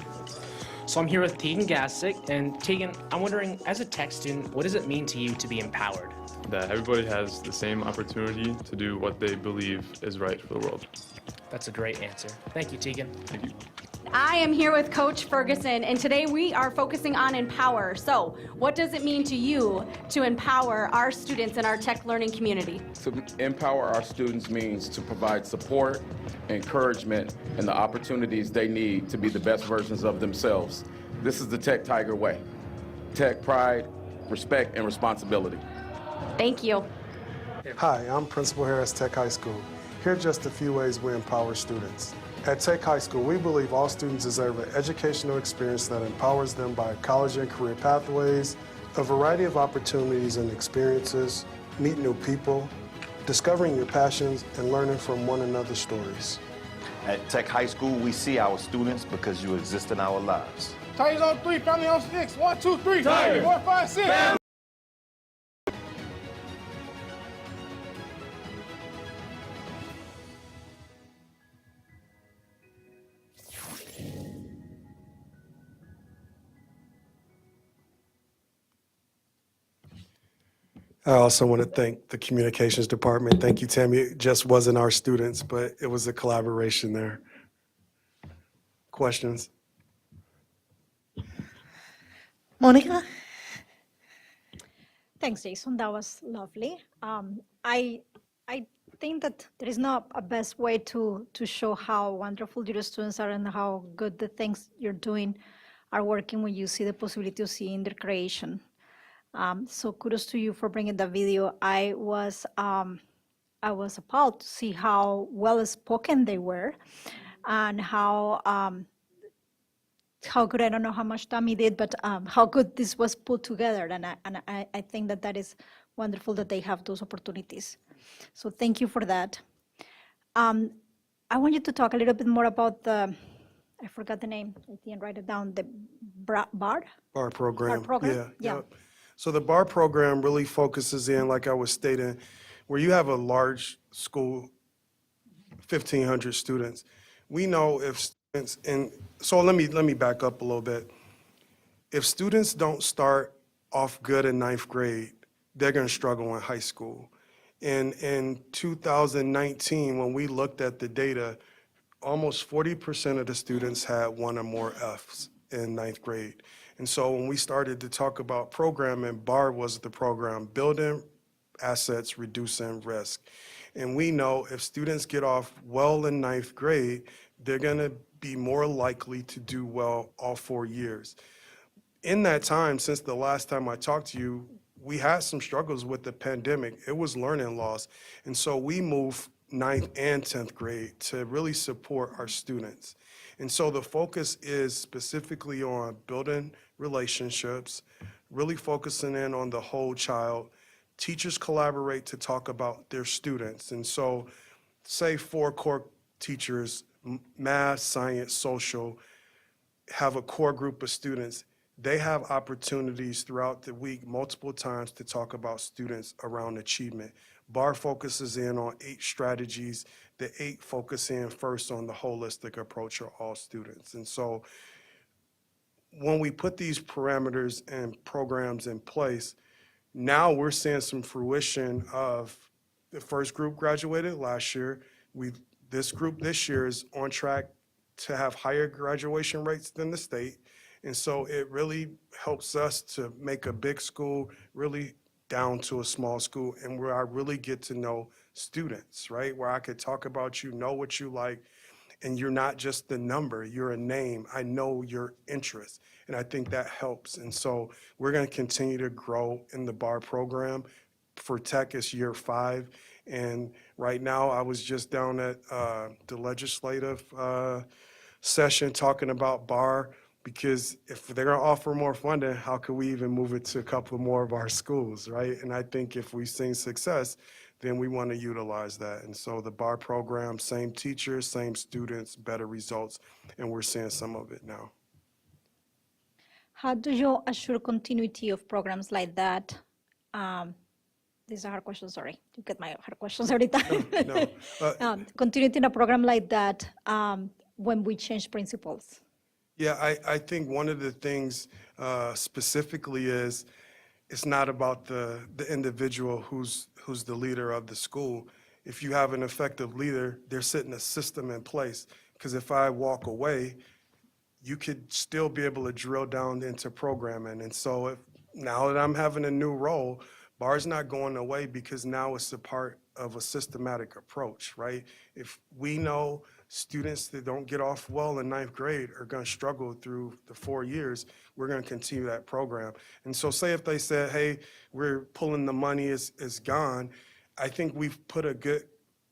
So I'm here with Tegan Gassick, and Tegan, I'm wondering, as a Tech student, what does it mean to you to be empowered? That everybody has the same opportunity to do what they believe is right for the world. That's a great answer. Thank you, Tegan. Thank you. I am here with Coach Ferguson, and today we are focusing on empower. So, what does it mean to you to empower our students in our tech learning community? To empower our students means to provide support, encouragement, and the opportunities they need to be the best versions of themselves. This is the Tech Tiger way. Tech pride, respect, and responsibility. Thank you. Hi, I'm Principal Harris Tech High School. Here are just a few ways we empower students. At Tech High School, we believe all students deserve an educational experience that empowers them by college and career pathways, a variety of opportunities and experiences, meet new people, discovering your passions, and learning from one another's stories. At Tech High School, we see our students because you exist in our lives. Tigers on 3, family on 6. 1, 2, 3. Tigers. 4, 5, 6. Family. I also want to thank the communications department. Thank you, Tammy. It just wasn't our students, but it was a collaboration there. Questions? Monica? Thanks, Jason. That was lovely. I think that there is not a best way to show how wonderful your students are and how good the things you're doing are working when you see the possibility of seeing their creation. So kudos to you for bringing that video. I was appalled to see how well spoken they were, and how good, I don't know how much Tammy did, but how good this was put together. And I think that is wonderful that they have those opportunities. So thank you for that. I want you to talk a little bit more about I forgot the name. I didn't write it down. The BAR? BAR program. BAR program? Yeah. Yep. So the BAR program really focuses in, like I was stating, where you have a large school, 1,500 students. We know if students, and so let me back up a little bit. If students don't start off good in ninth grade, they're going to struggle in high school. And in 2019, when we looked at the data, almost 40% of the students had one or more Fs in ninth grade. And so when we started to talk about programming, BAR was the program, building assets, reducing risk. And we know if students get off well in ninth grade, they're going to be more likely to do well all 4 years. In that time, since the last time I talked to you, we had some struggles with the pandemic. It was learning loss. And so we moved ninth and 10th grade to really support our students. And so the focus is specifically on building relationships, really focusing in on the whole child. Teachers collaborate to talk about their students. And so say 4 core teachers, math, science, social, have a core group of students. They have opportunities throughout the week multiple times to talk about students around achievement. BAR focuses in on 8 strategies. The 8 focus in first on the holistic approach of all students. And so when we put these parameters and programs in place, now we're seeing some fruition of the first group graduated last year. This group this year is on track to have higher graduation rates than the state. And so it really helps us to make a big school really down to a small school, and where I really get to know students, right? Where I could talk about you, know what you like, and you're not just the number, you're a name. I know your interests, and I think that helps. And so we're going to continue to grow in the BAR program. For tech, it's year 5. And right now, I was just down at the legislative session talking about BAR, because if they're going to offer more funding, how could we even move it to a couple more of our schools, right? And I think if we've seen success, then we want to utilize that. And so the BAR program, same teachers, same students, better results, and we're seeing some of it now. How do you assure continuity of programs like that? This is a hard question, sorry. You get my hard questions every time. No. Continuity in a program like that when we change principals. Yeah, I think one of the things specifically is it's not about the individual who's the leader of the school. If you have an effective leader, they're setting a system in place. Because if I walk away, you could still be able to drill down into programming. And so if, now that I'm having a new role, bar's not going away because now it's a part of a systematic approach, right? If we know students that don't get off well in ninth grade are going to struggle through the 4 years, we're going to continue that program. And so say if they said, hey, we're pulling the money, is gone, I think we've put a good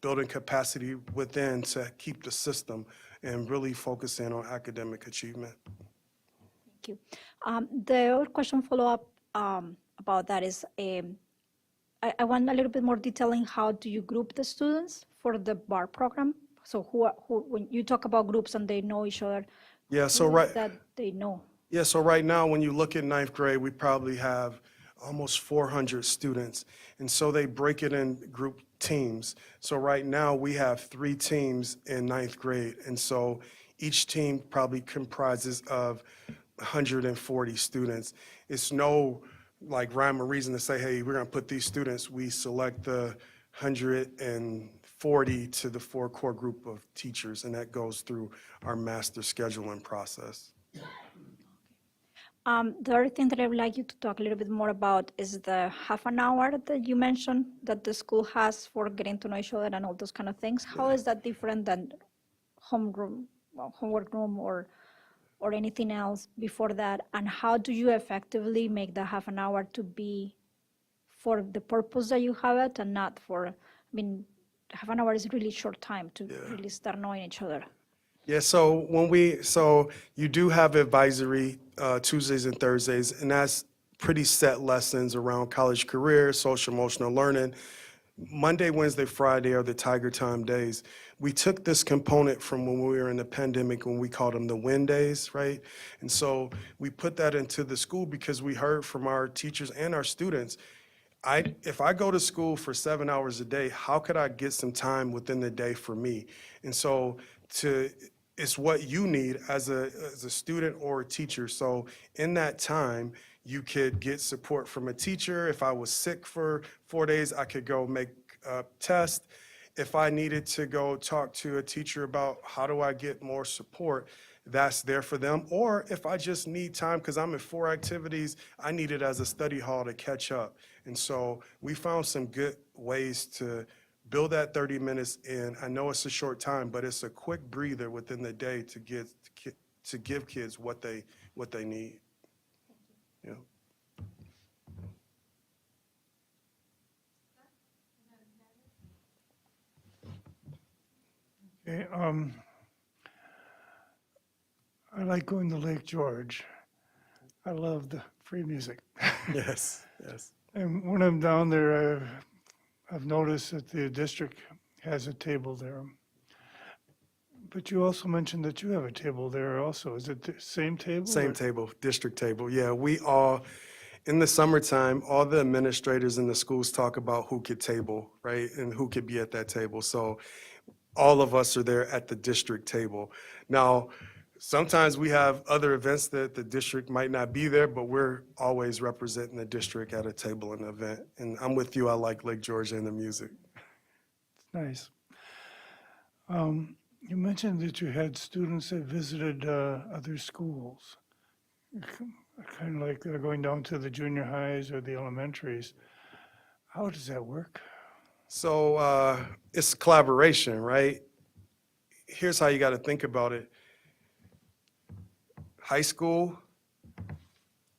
building capacity within to keep the system and really focus in on academic achievement. Thank you. The other question follow-up about that is, I want a little bit more detailing. How do you group the students for the bar program? So who when you talk about groups and they know each other, Yeah, so who is right. that they know? Yeah, so right now, when you look at ninth grade, we probably have almost 400 students. And so they break it in group teams. So right now, we have 3 teams in ninth grade. And so each team probably comprises of 140 students. It's no like rhyme or reason to say, hey, we're going to put these students. We select the 140 to the 4 core group of teachers, and that goes through our master scheduling process. The other thing that I would like you to talk a little bit more about is the half an hour that you mentioned that the school has for getting to know each other and all those kind of things. How is that different than homework room or anything else before that? And how do you effectively make the half an hour to be for the purpose that you have it and not for, I mean, half an hour is really short time to really start knowing each other. Yeah, so so you do have advisory Tuesdays and Thursdays, and that's pretty set lessons around college career, social emotional learning. Monday, Wednesday, Friday are the Tiger Time days. We took this component from when we were in the pandemic when we called them the win days, right? And so we put that into the school because we heard from our teachers and our students, if I go to school for 7 hours a day, how could I get some time within the day for me? And so it's what you need as a student or a teacher. So in that time, you could get support from a teacher. If I was sick for 4 days, I could go make a test. If I needed to go talk to a teacher about how do I get more support, that's there for them. Or if I just need time because I'm in 4 activities, I need it as a study hall to catch up. And so we found some good ways to build that 30 minutes in. I know it's a short time, but it's a quick breather within the day to give kids what they need. Yeah. Okay, I like going to Lake George. I love the free music. Yes, yes. And when I'm down there, I've noticed that the district has a table there. But you also mentioned that you have a table there also. Is it the same table? Same table, district table. Yeah, we all, in the summertime, all the administrators in the schools talk about who could table, right? And who could be at that table. So all of us are there at the district table. Now, sometimes we have other events that the district might not be there, but we're always representing the district at a table and event. And I'm with you, I like Lake George and the music. It's nice. You mentioned that you had students that visited other schools, kind of like going down to the junior highs or the elementaries. How does that work? So it's collaboration, right? Here's how you got to think about it. High school,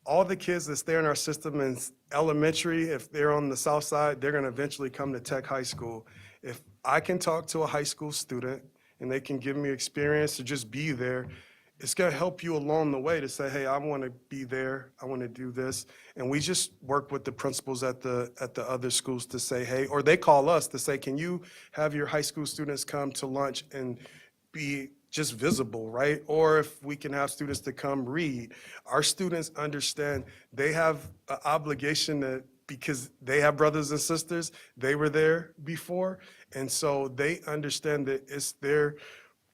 all the kids that stay in our system in elementary, if they're on the south side, they're going to eventually come to Tech High School. If I can talk to a high school student and they can give me experience to just be there, it's going to help you along the way to say, hey, I want to be there. I want to do this. And we just work with the principals at the other schools to say, hey, or they call us to say, can you have your high school students come to lunch and be just visible, right? Or if we can have students to come read. Our students understand they have an obligation that because they have brothers and sisters, they were there before. And so they understand that it's their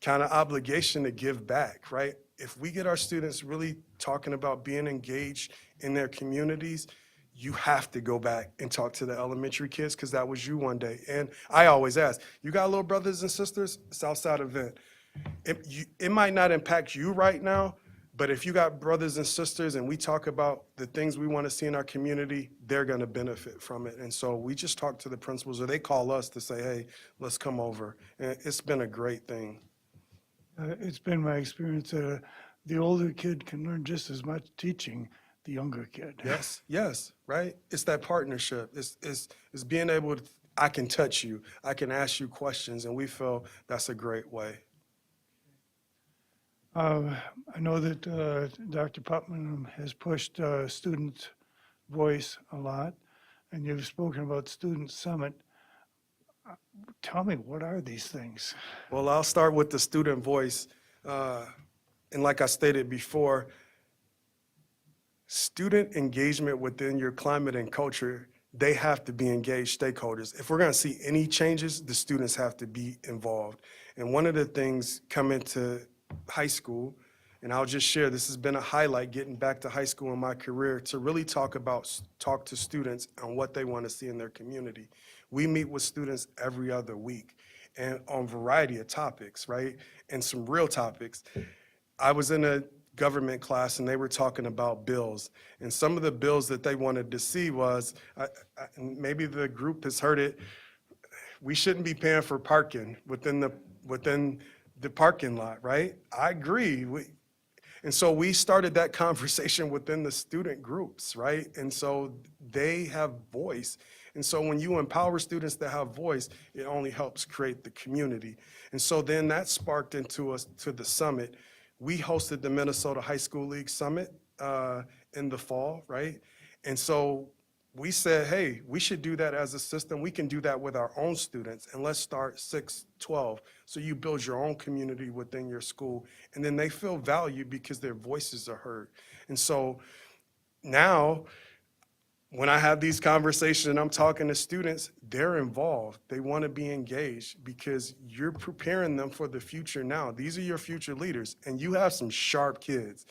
kind of obligation to give back, right? If we get our students really talking about being engaged in their communities, you have to go back and talk to the elementary kids because that was you one day. And I always ask, you got little brothers and sisters? Southside event. It might not impact you right now, But if you got brothers and sisters and we talk about the things we want to see in our community, they're going to benefit from it. And so we just talk to the principals or they call us to say, hey, let's come over. And it's been a great thing. It's been my experience that the older kid can learn just as much teaching the younger kid. Yes, yes, right? It's that partnership. It's being able to, I can touch you. I can ask you questions. And we feel that's a great way. I know that Dr. Putnam has pushed student voice a lot, and you've spoken about Student Summit. Tell me, what are these things? Well, I'll start with the student voice. And like I stated before, student engagement within your climate and culture, they have to be engaged stakeholders. If we're going to see any changes, the students have to be involved. And one of the things coming to high school, and I'll just share, this has been a highlight getting back to high school in my career, to really talk to students on what they want to see in their community. We meet with students every other week and on a variety of topics, right? And some real topics. I was in a government class and they were talking about bills. And some of the bills that they wanted to see was, maybe the group has heard it, we shouldn't be paying for parking within the parking lot, right? I agree. And so we started that conversation within the student groups, right? And so they have voice. And so when you empower students to have voice, it only helps create the community. And so then that sparked into us to the summit. We hosted the Minnesota High School League Summit in the fall, right? And so we said, hey, we should do that as a system. We can do that with our own students, and let's start 6-12. So you build your own community within your school, and then they feel valued because their voices are heard. And so now, when I have these conversations and I'm talking to students, they're involved. They want to be engaged because you're preparing them for the future now. These are your future leaders, and you have some sharp kids.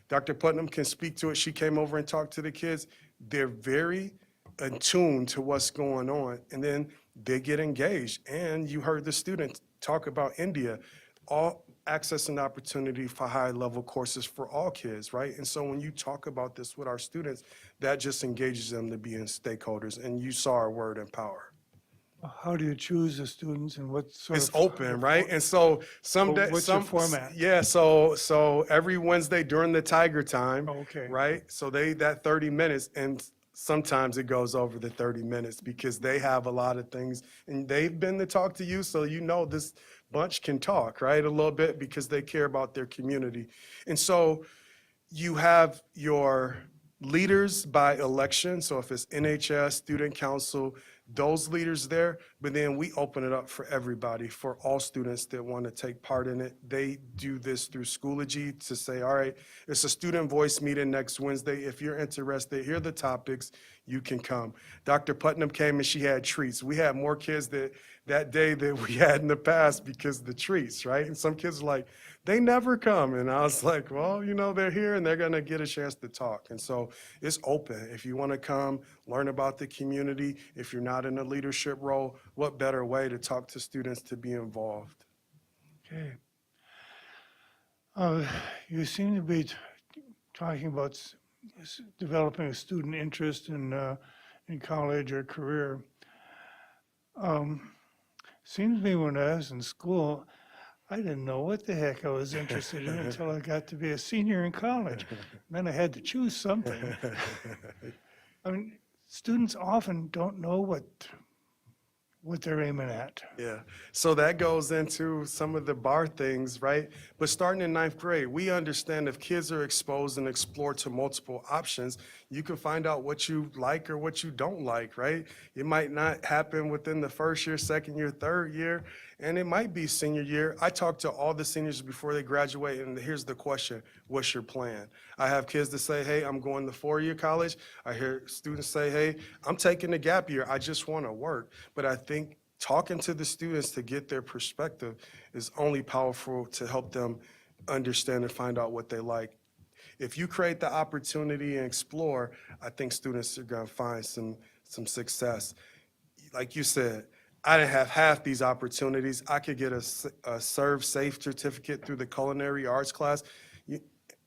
Dr. Putnam can speak to it. She came over and talked to the kids. They're very attuned to what's going on, and then they get engaged. And you heard the student talk about India, all access and opportunity for high-level courses for all kids, right? And so when you talk about this with our students, that just engages them to be in stakeholders. And you saw our word, empower. How do you choose the students and what sort It's of? open, right? And so What's your format? Yeah, so every Wednesday during the Tiger Time, Okay. right? So that 30 minutes, and sometimes it goes over the 30 minutes because they have a lot of things, and they've been to talk to you, so you know this bunch can talk, right? A little bit because they care about their community. And so you have your leaders by election. So if it's NHS, student council, those leaders there, but then we open it up for everybody, for all students that want to take part in it. They do this through Schoology to say, all right, it's a student voice meeting next Wednesday. If you're interested, here are the topics, you can come. Dr. Putnam came and she had treats. We had more kids that day than we had in the past because of the treats, right? And some kids are like, they never come. And I was like, well, they're here and they're going to get a chance to talk. And so it's open. If you want to come, learn about the community, if you're not in a leadership role, what better way to talk to students to be involved? Okay. You seem to be talking about developing a student interest in college or career. Seems to me when I was in school, I didn't know what the heck I was interested in until I got to be a senior in college. Then I had to choose something. I mean, students often don't know what they're aiming at. Yeah, so that goes into some of the bar things, right? But starting in 9th grade, we understand if kids are exposed and explore to multiple options, you can find out what you like or what you don't like, right? It might not happen within the first year, second year, third year, and it might be senior year. I talk to all the seniors before they graduate, and here's the question: what's your plan? I have kids that say, hey, I'm going to 4-year college. I hear students say, hey, I'm taking a gap year. I just want to work. But I think talking to the students to get their perspective is only powerful to help them understand and find out what they like. If you create the opportunity and explore, I think students are going to find some success. Like you said, I didn't have half these opportunities. I could get a Serve Safe certificate through the culinary arts class.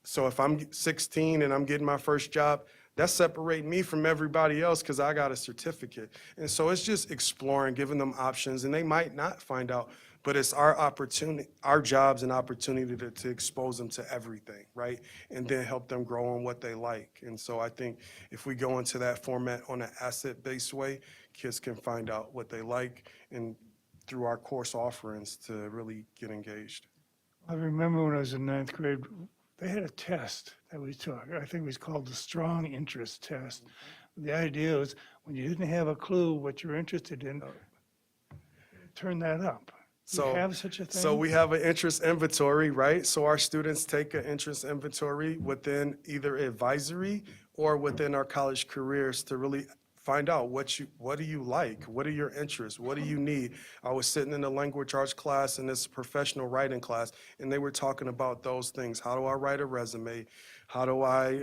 So if I'm 16 and I'm getting my first job, that's separating me from everybody else because I got a certificate. And so it's just exploring, giving them options, and they might not find out, but it's our opportunity, our jobs and opportunity to expose them to everything, right? And then help them grow on what they like. And so I think if we go into that format on an asset-based way, kids can find out what they like and through our course offerings to really get engaged. I remember when I was in ninth grade, they had a test that we took. I think it was called the strong interest test. The idea was when you didn't have a clue what you're interested in, turn that up. Do you have such a thing? So we have an interest inventory, right? So our students take an interest inventory within either advisory or within our college careers to really find out what do you like? What are your interests? What do you need? I was sitting in a language arts class and this professional writing class, and they were talking about those things. How do I write a resume? How do I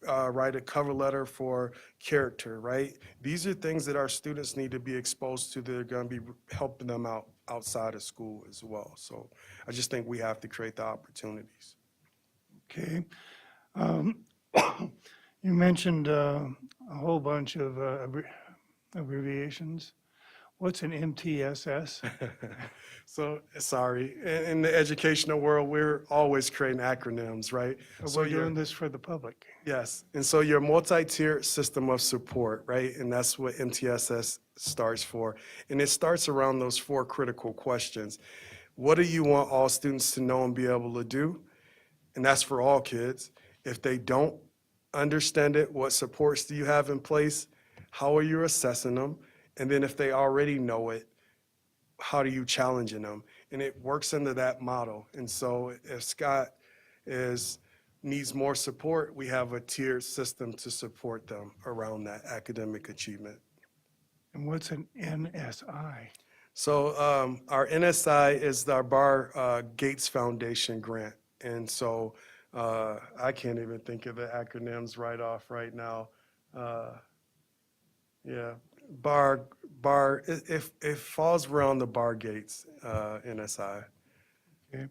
write a cover letter for character, right? These are things that our students need to be exposed to that are going to be helping them out outside of school as well. So I just think we have to create the opportunities. Okay. You mentioned a whole bunch of abbreviations. What's an MTSS? So, sorry, in the educational world, we're always creating acronyms, right? So we're doing this for the public. Yes, and so your multi-tiered system of support, right? And that's what MTSS starts for. And it starts around those 4 critical questions. What do you want all students to know and be able to do? And that's for all kids. If they don't understand it, what supports do you have in place? How are you assessing them? And then if they already know it, how are you challenging them? And it works under that model. And so if Scott needs more support, we have a tiered system to support them around that academic achievement. And what's an NSI? So our NSI is our Bar Gates Foundation grant. And so I can't even think of the acronyms right now. Yeah, it falls around the Bar Gates NSI. Okay.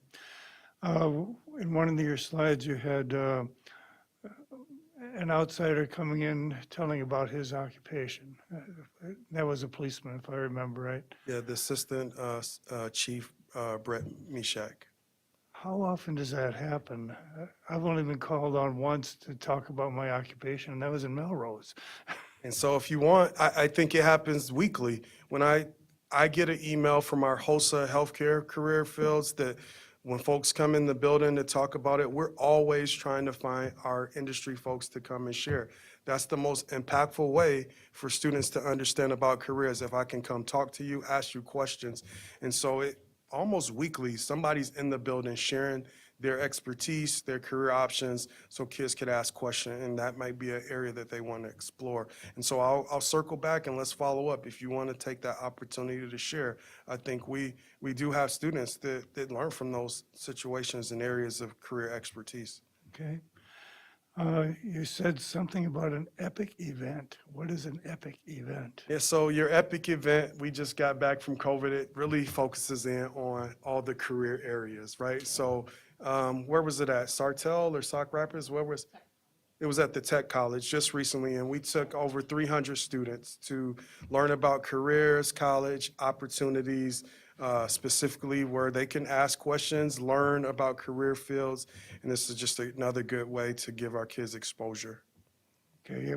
In one of your slides, you had an outsider coming in telling about his occupation. That was a policeman, if I remember right. Yeah, the Assistant Chief Brett Mishak. How often does that happen? I've only been called on once to talk about my occupation, and that was in Melrose. And so if you want, I think it happens weekly. When I get an email from our HOSA healthcare career fields that when folks come in the building to talk about it, we're always trying to find our industry folks to come and share. That's the most impactful way for students to understand about careers. If I can come talk to you, ask you questions. And so almost weekly, somebody's in the building sharing their expertise, their career options, so kids could ask questions, and that might be an area that they want to explore. And so I'll circle back and let's follow up. If you want to take that opportunity to share, I think we do have students that learn from those situations and areas of career expertise. Okay. You said something about an epic event. What is an epic event? Yeah, so your epic event, we just got back from COVID. It really focuses in on all the career areas, right? So where was it at? Sartell or Sauk Rapids? It was at the Tech College just recently, and we took over 300 students to learn about careers, college opportunities, specifically where they can ask questions, learn about career fields, and this is just another good way to give our kids exposure. Okay,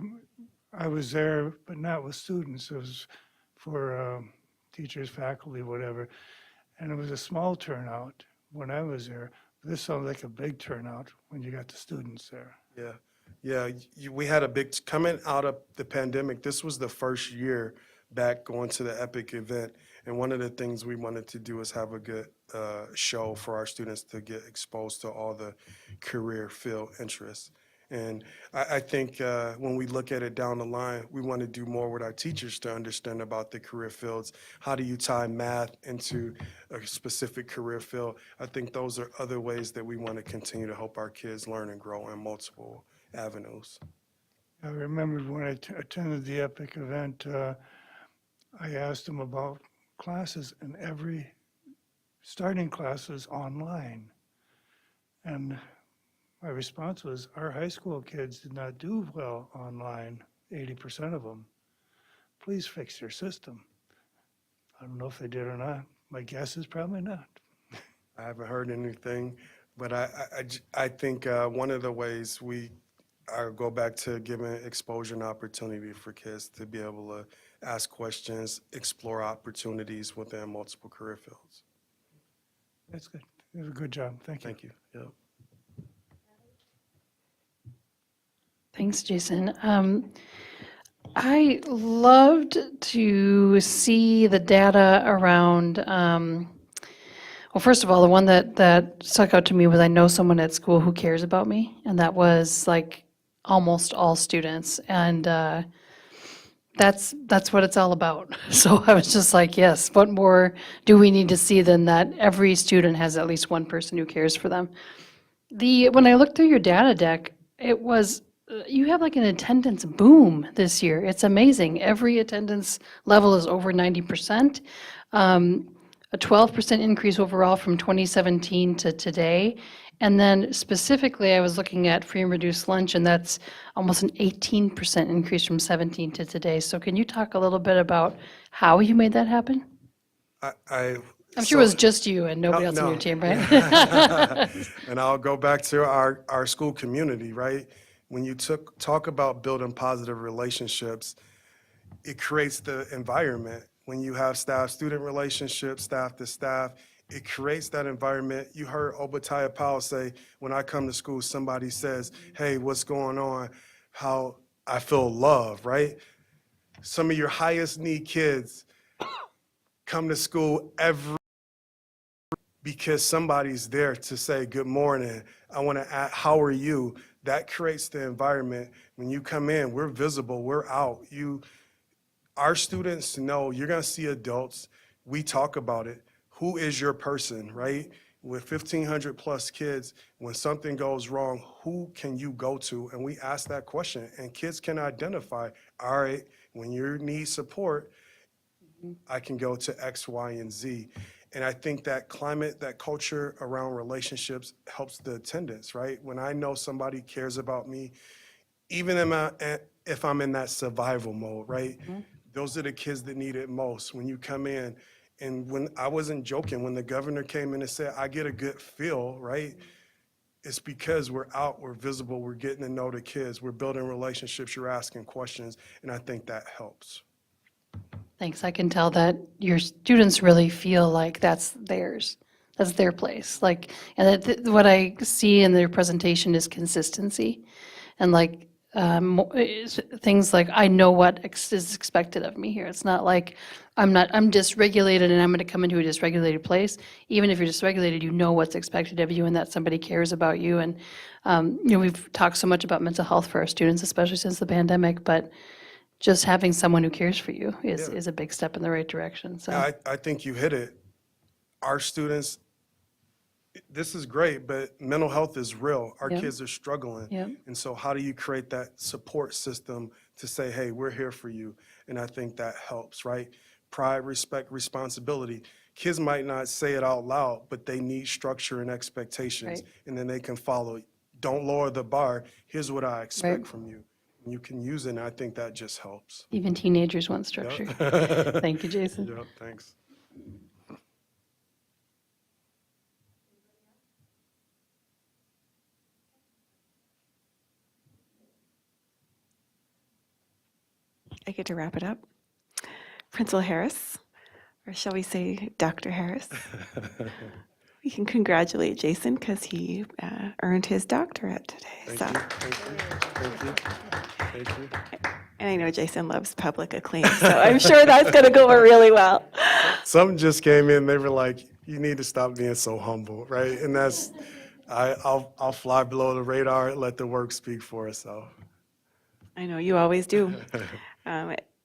I was there, but not with students. It was for teachers, faculty, whatever. And it was a small turnout when I was there. This sounds like a big turnout when you got the students there. Yeah, we had a big, coming out of the pandemic, this was the first year back going to the EPIC event. And one of the things we wanted to do is have a good show for our students to get exposed to all the career field interests. And I think when we look at it down the line, we want to do more with our teachers to understand about the career fields. How do you tie math into a specific career field? I think those are other ways that we want to continue to help our kids learn and grow in multiple avenues. I remember when I attended the EPIC event, I asked them about classes, and every starting class is online. And my response was, our high school kids did not do well online, 80% of them. Please fix your system. I don't know if they did or not. My guess is probably not. I haven't heard anything, but I think one of the ways I go back to giving exposure and opportunity for kids to be able to ask questions, explore opportunities within multiple career fields. That's good. You did a good job. Thank you. Thank you. Yep. Thanks, Jason. I loved to see the data around, well, first of all, the one that stuck out to me was I know someone at school who cares about me, and that was like almost all students. And that's what it's all about. So I was just like, yes, what more do we need to see than that every student has at least one person who cares for them? When I looked through your data deck, it was, you have like an attendance boom this year. It's amazing. Every attendance level is over 90%. A 12% increase overall from 2017 to today. And then specifically, I was looking at free and reduced lunch, and that's almost an 18% increase from 17 to today. So can you talk a little bit about how you made that happen? I'm sure it was just you and nobody else on your team, right? And I'll go back to our school community, right? When you talk about building positive relationships, it creates the environment. When you have staff-student relationships, staff to staff, it creates that environment. You heard Obadiah Powell say, when I come to school, somebody says, hey, what's going on? How I feel loved, right? Some of your highest need kids come to school because somebody's there to say, good morning. I want to ask, how are you? That creates the environment. When you come in, we're visible, we're out. Our students know you're going to see adults. We talk about it. Who is your person, right? With 1,500 plus kids, when something goes wrong, who can you go to? And we ask that question, and kids can identify, all right, when you need support, I can go to X, Y, and Z. And I think that climate, that culture around relationships helps the attendance, right? When I know somebody cares about me, even if I'm in that survival mode, right? Those are the kids that need it most. When you come in, and when I wasn't joking, when the governor came in and said, I get a good feel, right? It's because we're out, we're visible, we're getting to know the kids, we're building relationships, you're asking questions, and I think that helps. Thanks. I can tell that your students really feel like that's theirs. That's their place. Like, and what I see in their presentation is consistency, and like things like I know what is expected of me here. It's not like I'm dysregulated and I'm going to come into a dysregulated place. Even if you're dysregulated, you know what's expected of you and that somebody cares about you. And we've talked so much about mental health for our students, especially since the pandemic, but just having someone who cares for you is a big step in the right direction. So Yeah, I think you hit it. Our students, this is great, but mental health is real. Our Yep. kids are struggling. Yep. And so how do you create that support system to say, hey, we're here for you? And I think that helps, right? Pride, respect, responsibility. Kids might not say it out loud, but they need structure and expectations. Right. And then they can follow. Don't lower the bar. Here's what I expect Right. from you. And you can use it, and I think that just helps. even teenagers want structure. Yep. Thank you, Jason. Yep, thanks. I get to wrap it up. Principal Harris, or shall we say Dr. Harris? We can congratulate Jason because he earned his doctorate today. Thank you. Thank you. And I know Jason loves public acclaim, so I'm sure that's going to go over really well. Some just came in, they were like, you need to stop being so humble, right? And that's, I'll fly below the radar and let the work speak for itself. I know you always do.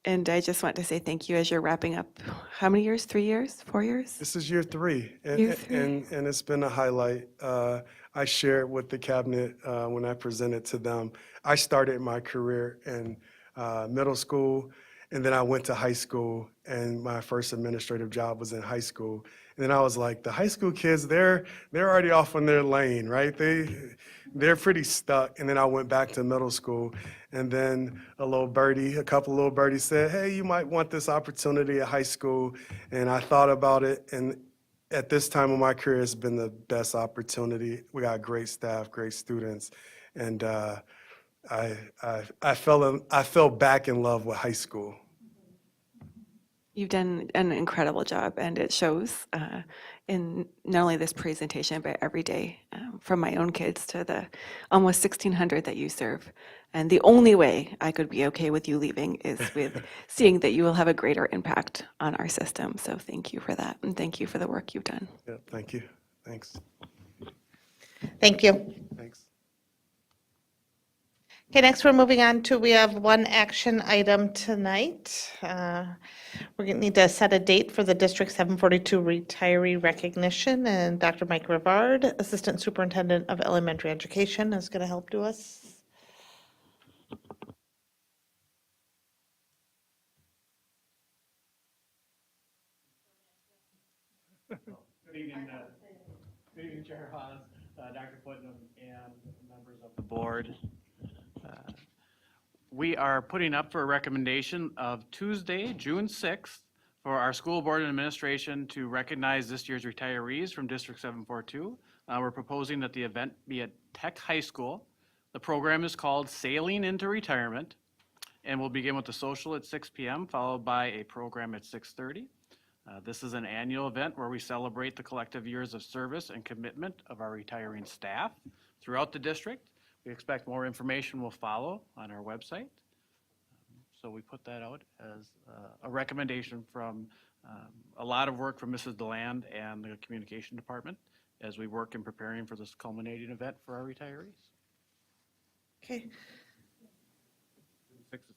And I just want to say thank you as you're wrapping up. How many years? 3 years? 4 years? This is year three, and, Year three. and it's been a highlight. I shared with the cabinet when I presented to them. I started my career in middle school, and then I went to high school, and my first administrative job was in high school. then I was like, the high school kids, they're already off on their lane, right? They're pretty stuck. And then I went back to middle school, and then a couple little birdies said, hey, you might want this opportunity at high school. And I thought about it, and at this time of my career, it's been the best opportunity. We got great staff, great students, and I fell back in love with high school. You've done an incredible job, and it shows in not only this presentation, but every day, from my own kids to the almost 1,600 that you serve. And the only way I could be okay with you leaving is with seeing that you will have a greater impact on our system. So thank you for that, and thank you for the work you've done. Yeah, thank you. Thanks. Thank you. Thanks. Okay, next we're moving on to, we have one action item tonight. We're going to need to set a date for the District 742 retiree recognition, and Dr. Mike Rivard, Assistant Superintendent of Elementary Education, is going to help do us. Good evening, Chair Haas, Dr. Putnam, and members of the board. We are putting up for a recommendation of Tuesday, June 6th, for our school board and administration to recognize this year's retirees from District 742. We're proposing that the event be at Tech High School. The program is called Sailing into Retirement, and we'll begin with the social at 6 p.m., followed by a program at 6:30. This is an annual event where we celebrate the collective years of service and commitment of our retiring staff throughout the district. We expect more information will follow on our website. So we put that out as a recommendation from a lot of work from Mrs. DeLand and the communication department as we work in preparing for this culminating event for our retirees. Okay.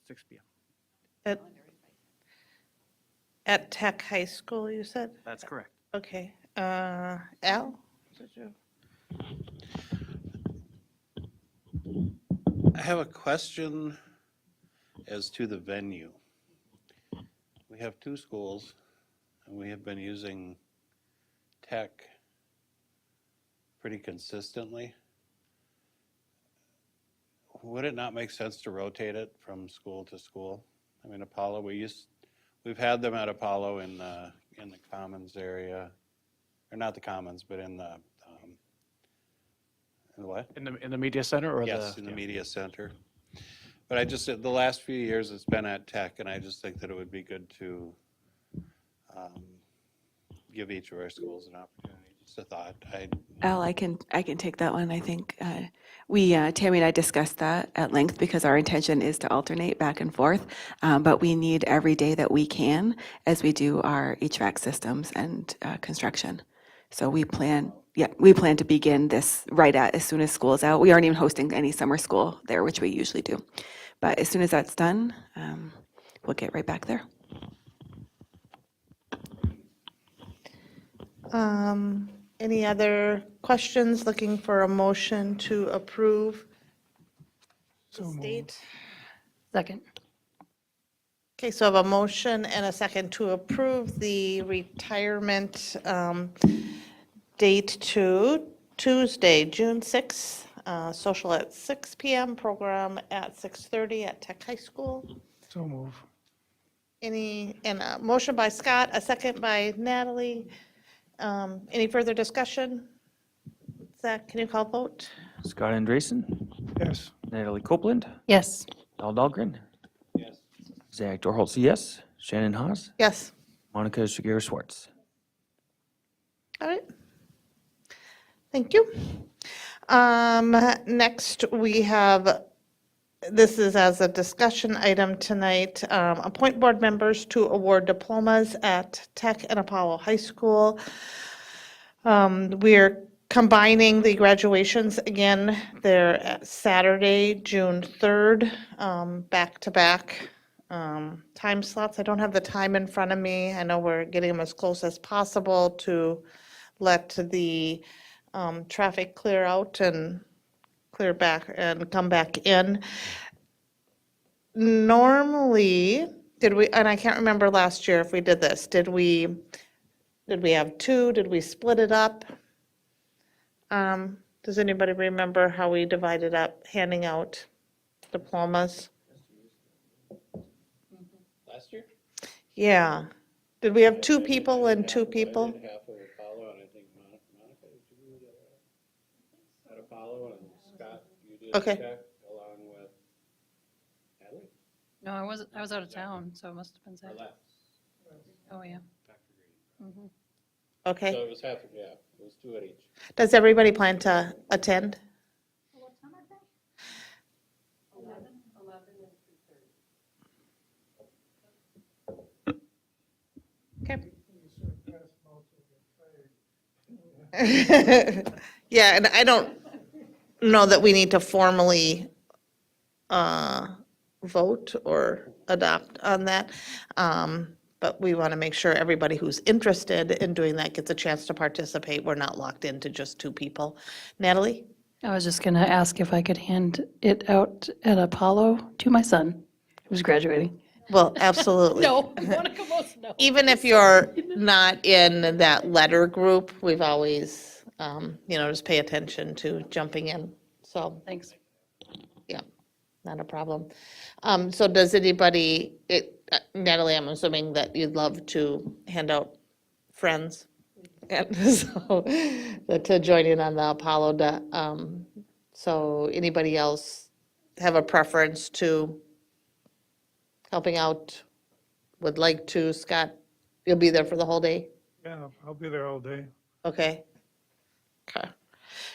6 p.m. At Tech High School, you said? That's correct. Okay. Al? Did you- I have a question as to the venue. We have two schools, and we have been using tech pretty consistently. Would it not make sense to rotate it from school to school? I mean, Apollo, we've had them at Apollo in the Commons area, or not the Commons, but in the in the what? In the media center, or yes, in the media center. But I just, the last few years it's been at Tech, and I just think that it would be good to give each of our schools an opportunity. Just a thought. Al, I can take that one. I think Tammy and I discussed that at length because our intention is to alternate back and forth, but we need every day that we can as we do our HVAC systems and construction. So we plan to begin this right as soon as school is out. We aren't even hosting any summer school there, which we usually do. But as soon as that's done, we'll get right back there. Any other questions? Looking for a motion to approve the state? Second. Okay, so I have a motion and a second to approve the retirement date to Tuesday, June 6th, social at 6 p.m., program at 6:30 at Tech High School. So move. And a motion by Scott, a second by Natalie. Any further discussion? Zach, can you call vote? Scott Andresen? Yes. Natalie Copeland? Yes. Al Dahlgren? Yes. Zach Dorholtz, yes. Shannon Haas? Yes. Monica Shigera-Schwartz? All right. Thank you. Next, we have, this is as a discussion item tonight, appoint board members to award diplomas at Tech and Apollo High School. We're combining the graduations again. They're Saturday, June 3rd, back-to-back time slots. I don't have the time in front of me. I know we're getting them as close as possible to let the traffic clear out and clear back and come back in. Normally, did we, and I can't remember last year if we did this, did we Did we have two? Did we split it up? Does anybody remember how we divided up handing out diplomas? Last year? Yeah. Did we have two people and two people? I did half of Apollo, and I think Monica, did you do that? At Apollo, and Scott, you did Okay. check along with Natalie? No, I was out of town, so it must have been Or Zach. left? Oh, yeah. Dr. Green. Mhm. Okay. So it was half, yeah, it was two at each. Does everybody plan to attend? Okay. Yeah, and I don't know that we need to formally vote or adopt on that. But we want to make sure everybody who's interested in doing that gets a chance to participate. We're not locked into just two people. Natalie? I was just going to ask if I could hand it out at Apollo to my son, who's graduating. Well, absolutely. No, Monica most no. Even if you're not in that letter group, we've always, just pay attention to jumping in. So, Thanks. yeah, not a problem. So does anybody, Natalie, I'm assuming that you'd love to hand out friends? And so, to join in on the Apollo, so anybody else have a preference to helping out, would like to? Scott, you'll be there for the whole day? Yeah, I'll be there all day. Okay. Okay.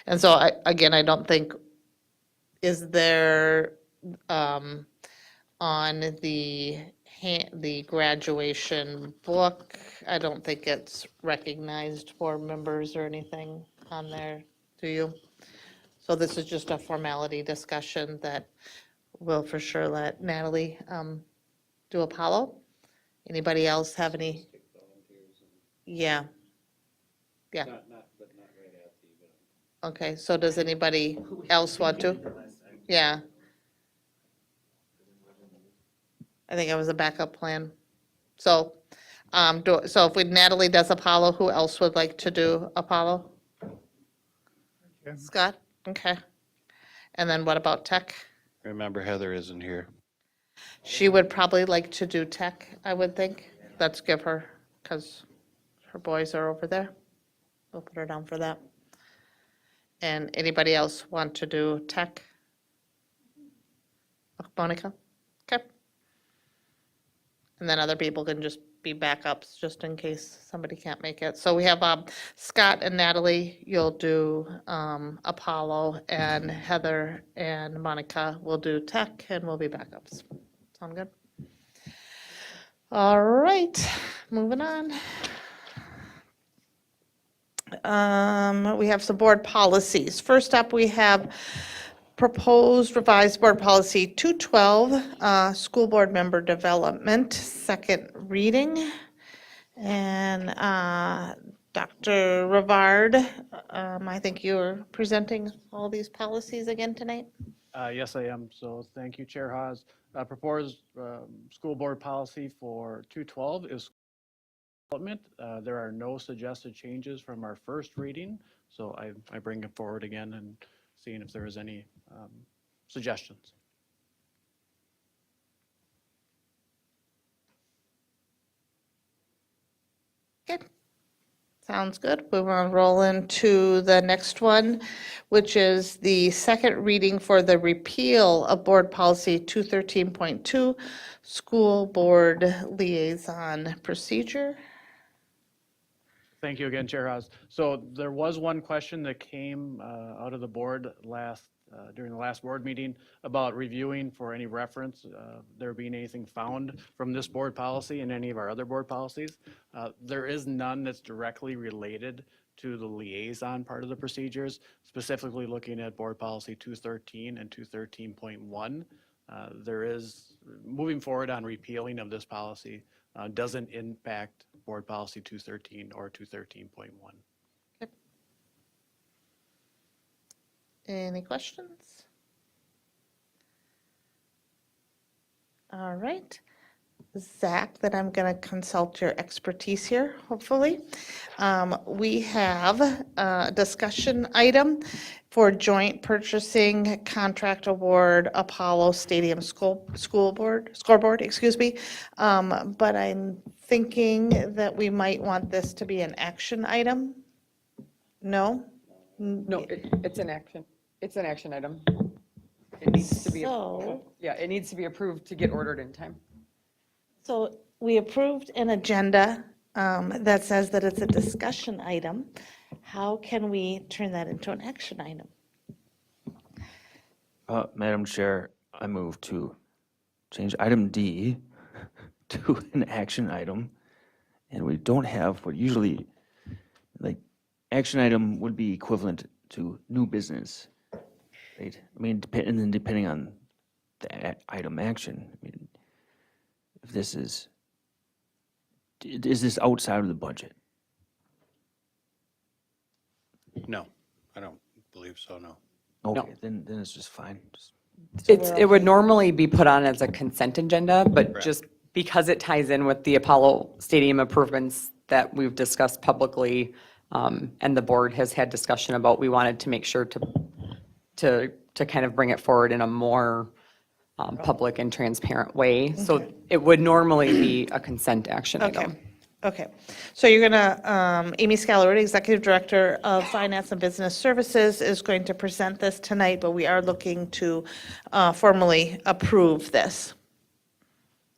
And so I don't think, is there, on the graduation book, I don't think it's recognized for members or anything on there, do you? So this is just a formality discussion that we'll for sure let Natalie do Apollo. Anybody else have any? Yeah. Yeah. But not right at the event. Okay, so does anybody else want to? Yeah. I think it was a backup plan. So, so if Natalie does Apollo, who else would like to do Apollo? can. Scott? Okay. And then what about tech? Remember, Heather isn't here. She would probably like to do tech, I would think. Let's give her, because her boys are over there. We'll put her down for that. And anybody else want to do tech? Monica? Okay. And then other people can just be backups, just in case somebody can't make it. So we have Scott and Natalie, you'll do Apollo, and Heather and Monica will do tech, and we'll be backups. Sound good? All right, moving on. We have some board policies. First up, we have proposed revised board policy 212, school board member development, second reading. And Dr. Rivard, I think you're presenting all these policies again tonight? Yes, I am. So thank you, Chair Haas. Proposed school board policy for 212 is development. There are no suggested changes from our first reading, so I bring it forward again and seeing if there is any suggestions. Good. Sounds good. We want to roll into the next one, which is the second reading for the repeal of Board Policy 213.2, School Board Liaison Procedure. Thank you again, Chair Haas. So there was one question that came out of the board during the last board meeting about reviewing for any reference, there being anything found from this board policy and any of our other board policies. There is none that's directly related to the liaison part of the procedures, specifically looking at board policy 213 and 213.1. There is, moving forward on repealing of this policy, doesn't impact board policy 213 or 213.1. Any questions? All right. Zach, that I'm going to consult your expertise here, hopefully. We have a discussion item for joint purchasing contract award Apollo Stadium scoreboard, excuse me. But I'm thinking that we might want this to be an action item. No? No, it's an action. It's an action item. It needs to be, So, yeah, it needs to be approved to get ordered in time. so we approved an agenda that says that it's a discussion item. How can we turn that into an action item? Madam Chair, I move to change item D to an action item. And we don't have what usually, like, action item would be equivalent to new business, right? I mean, and then depending on the item action, I mean, if this is this outside of the budget? No, I don't believe so, no. Okay, then it's just fine. It would normally be put on as a consent agenda, but Correct. just because it ties in with the Apollo Stadium improvements that we've discussed publicly, and the board has had discussion about, we wanted to make sure to kind of bring it forward in a more public and transparent way. So it would normally be a consent action item. Okay, so you're gonna, Amy Scalary, Executive Director of Finance and Business Services, is going to present this tonight, but we are looking to formally approve this.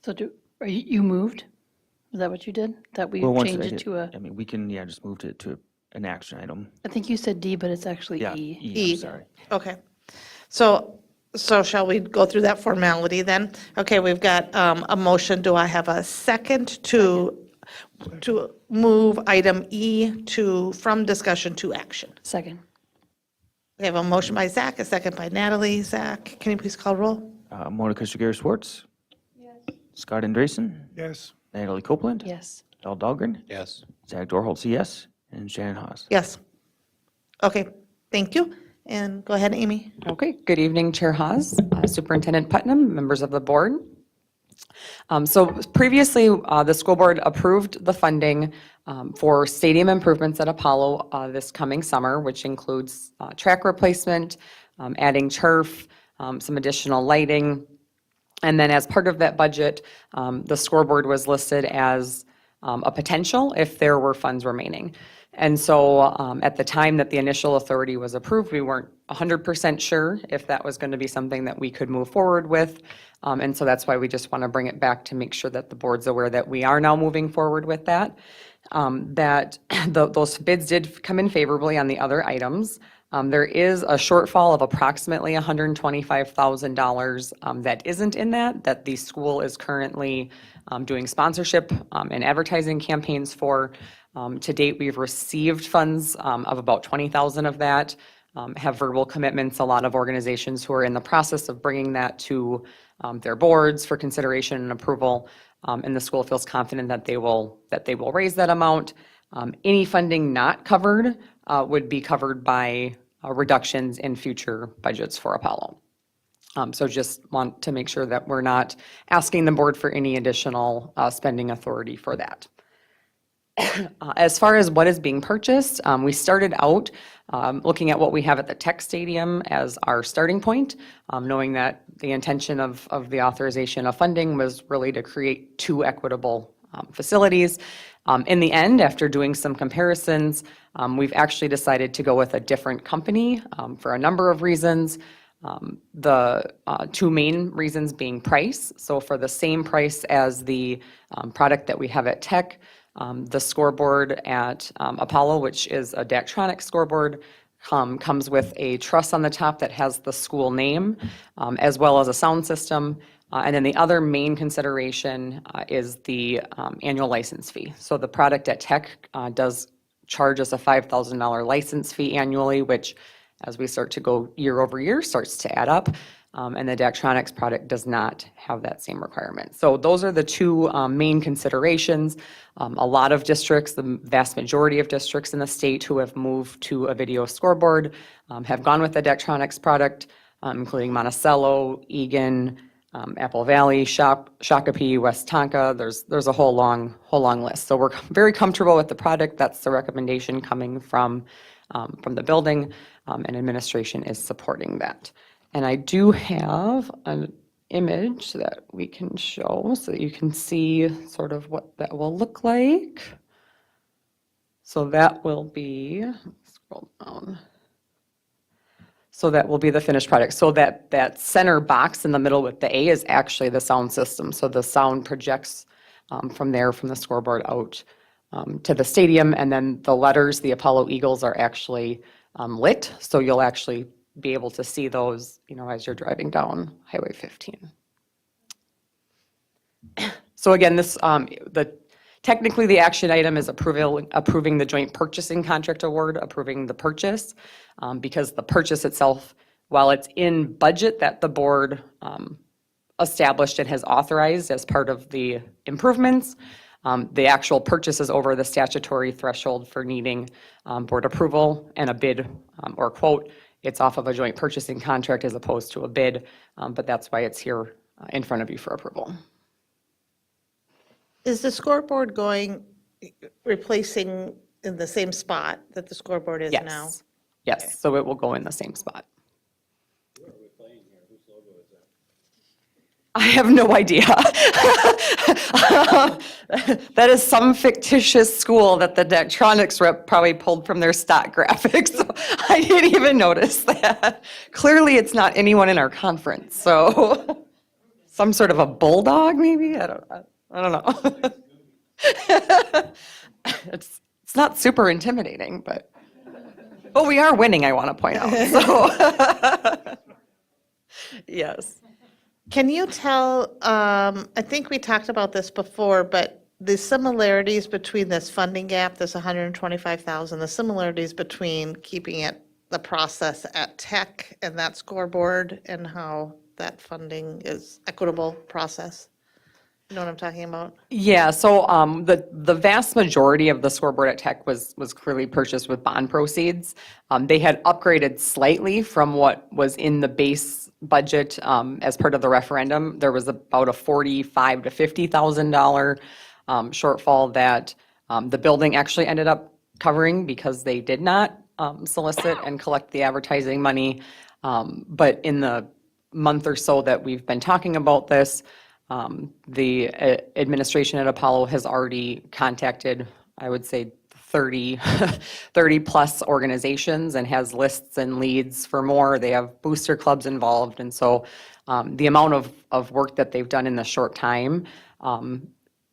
So you moved? Is that what you did? That we Well, once changed I it did- to a, I mean, we can, just move it to an action item. I think you said D, but it's actually Yeah, E. E, I'm sorry. Okay, so shall we go through that formality then? Okay, we've got a motion. Do I have a second to move item E from discussion to action? Second. We have a motion by Zach, a second by Natalie. Zach, can you please call roll? Monica Shigeru-Schwartz? Yes. Scott Andresen? Yes. Natalie Copeland? Yes. Al Dahlgren? Yes. Zach Dorholz, yes. And Shannon Haas? Yes. Okay, thank you. And go ahead, Amy. Okay, good evening, Chair Haas, Superintendent Putnam, members of the board. So previously, the school board approved the funding for stadium improvements at Apollo this coming summer, which includes track replacement, adding turf, some additional lighting. And then as part of that budget, the scoreboard was listed as a potential if there were funds remaining. And so at the time that the initial authority was approved, we weren't 100% sure if that was going to be something that we could move forward with. And so that's why we just want to bring it back to make sure that the board's aware that we are now moving forward with that. Those bids did come in favorably on the other items. There is a shortfall of approximately $125,000 that isn't in that the school is currently doing sponsorship and advertising campaigns for. To date, we've received funds of about $20,000 of that, have verbal commitments. A lot of organizations who are in the process of bringing that to their boards for consideration and approval, and the school feels confident that they will raise that amount. Any funding not covered would be covered by reductions in future budgets for Apollo. So just want to make sure that we're not asking the board for any additional spending authority for that. As far as what is being purchased, we started out looking at what we have at the Tech Stadium as our starting point, knowing that the intention of the authorization of funding was really to create two equitable facilities. In the end, after doing some comparisons, we've actually decided to go with a different company for a number of reasons. The two main reasons being price. So for the same price as the product that we have at Tech, the scoreboard at Apollo, which is a Daktronics scoreboard, comes with a truss on the top that has the school name, as well as a sound system. And then the other main consideration is the annual license fee. So the product at Tech does charge us a $5,000 license fee annually, which as we start to go year over year starts to add up. And the Daktronics product does not have that same requirement. So those are the two main considerations. A lot of districts, the vast majority of districts in the state who have moved to a video scoreboard have gone with the Daktronics product, including Monticello, Egan, Apple Valley, Shakopee, West Tonka. There's a whole long list. So we're very comfortable with the product. That's the recommendation coming from the building, and administration is supporting that. And I do have an image that we can show so that you can see sort of what that will look like. So that will be, scroll down. So that will be the finished product. So that center box in the middle with the A is actually the sound system. So the sound projects from there, from the scoreboard out to the stadium. And then the letters, the Apollo Eagles, are actually lit. So you'll actually be able to see those, as you're driving down Highway 15. So again, technically the action item is approving the joint purchasing contract award, approving the purchase, because the purchase itself, while it's in budget that the board established and has authorized as part of the improvements, the actual purchase is over the statutory threshold for needing board approval, and a bid or quote, it's off of a joint purchasing contract as opposed to a bid, but that's why it's here in front of you for approval. Is the scoreboard replacing in the same spot that the scoreboard is now? Yes, so it will go in the same spot. I have no idea. That is some fictitious school that the Daktronics rep probably pulled from their stock graphics. So I didn't even notice that. Clearly, it's not anyone in our conference, so some sort of a bulldog, maybe? I don't know. It's not super intimidating, but we are winning, I want to point out. So yes. Can you tell, I think we talked about this before, but the similarities between this funding gap, this 125,000, the similarities between keeping the process at Tech and that scoreboard, and how that funding is equitable process? You know what I'm talking about? Yeah, so the vast majority of the scoreboard at Tech was clearly purchased with bond proceeds. They had upgraded slightly from what was in the base budget as part of the referendum. There was about a $45,000 to $50,000 shortfall that the building actually ended up covering because they did not solicit and collect the advertising money. But in the month or so that we've been talking about this, the administration at Apollo has already contacted, I would say, 30 plus organizations and has lists and leads for more. They have booster clubs involved. And so the amount of work that they've done in the short time,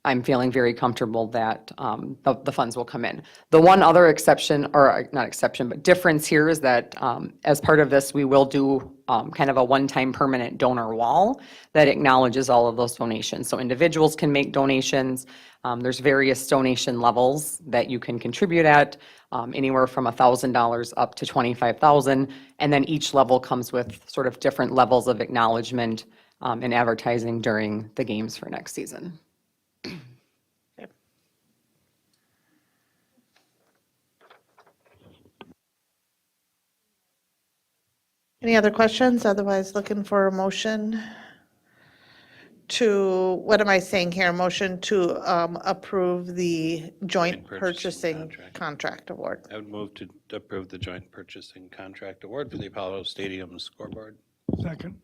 I'm feeling very comfortable that the funds will come in. The one other exception, or not exception, but difference here is that as part of this, we will do kind of a one-time permanent donor wall that acknowledges all of those donations. So individuals can make donations. There's various donation levels that you can contribute at, anywhere from $1,000 up to $25,000. And then each level comes with sort of different levels of acknowledgement and advertising during the games for next season. Any other questions? Otherwise, looking for a motion to, what am I saying here? A motion to approve the joint purchasing contract award. I would move to approve the joint purchasing contract award for the Apollo Stadium scoreboard. Second.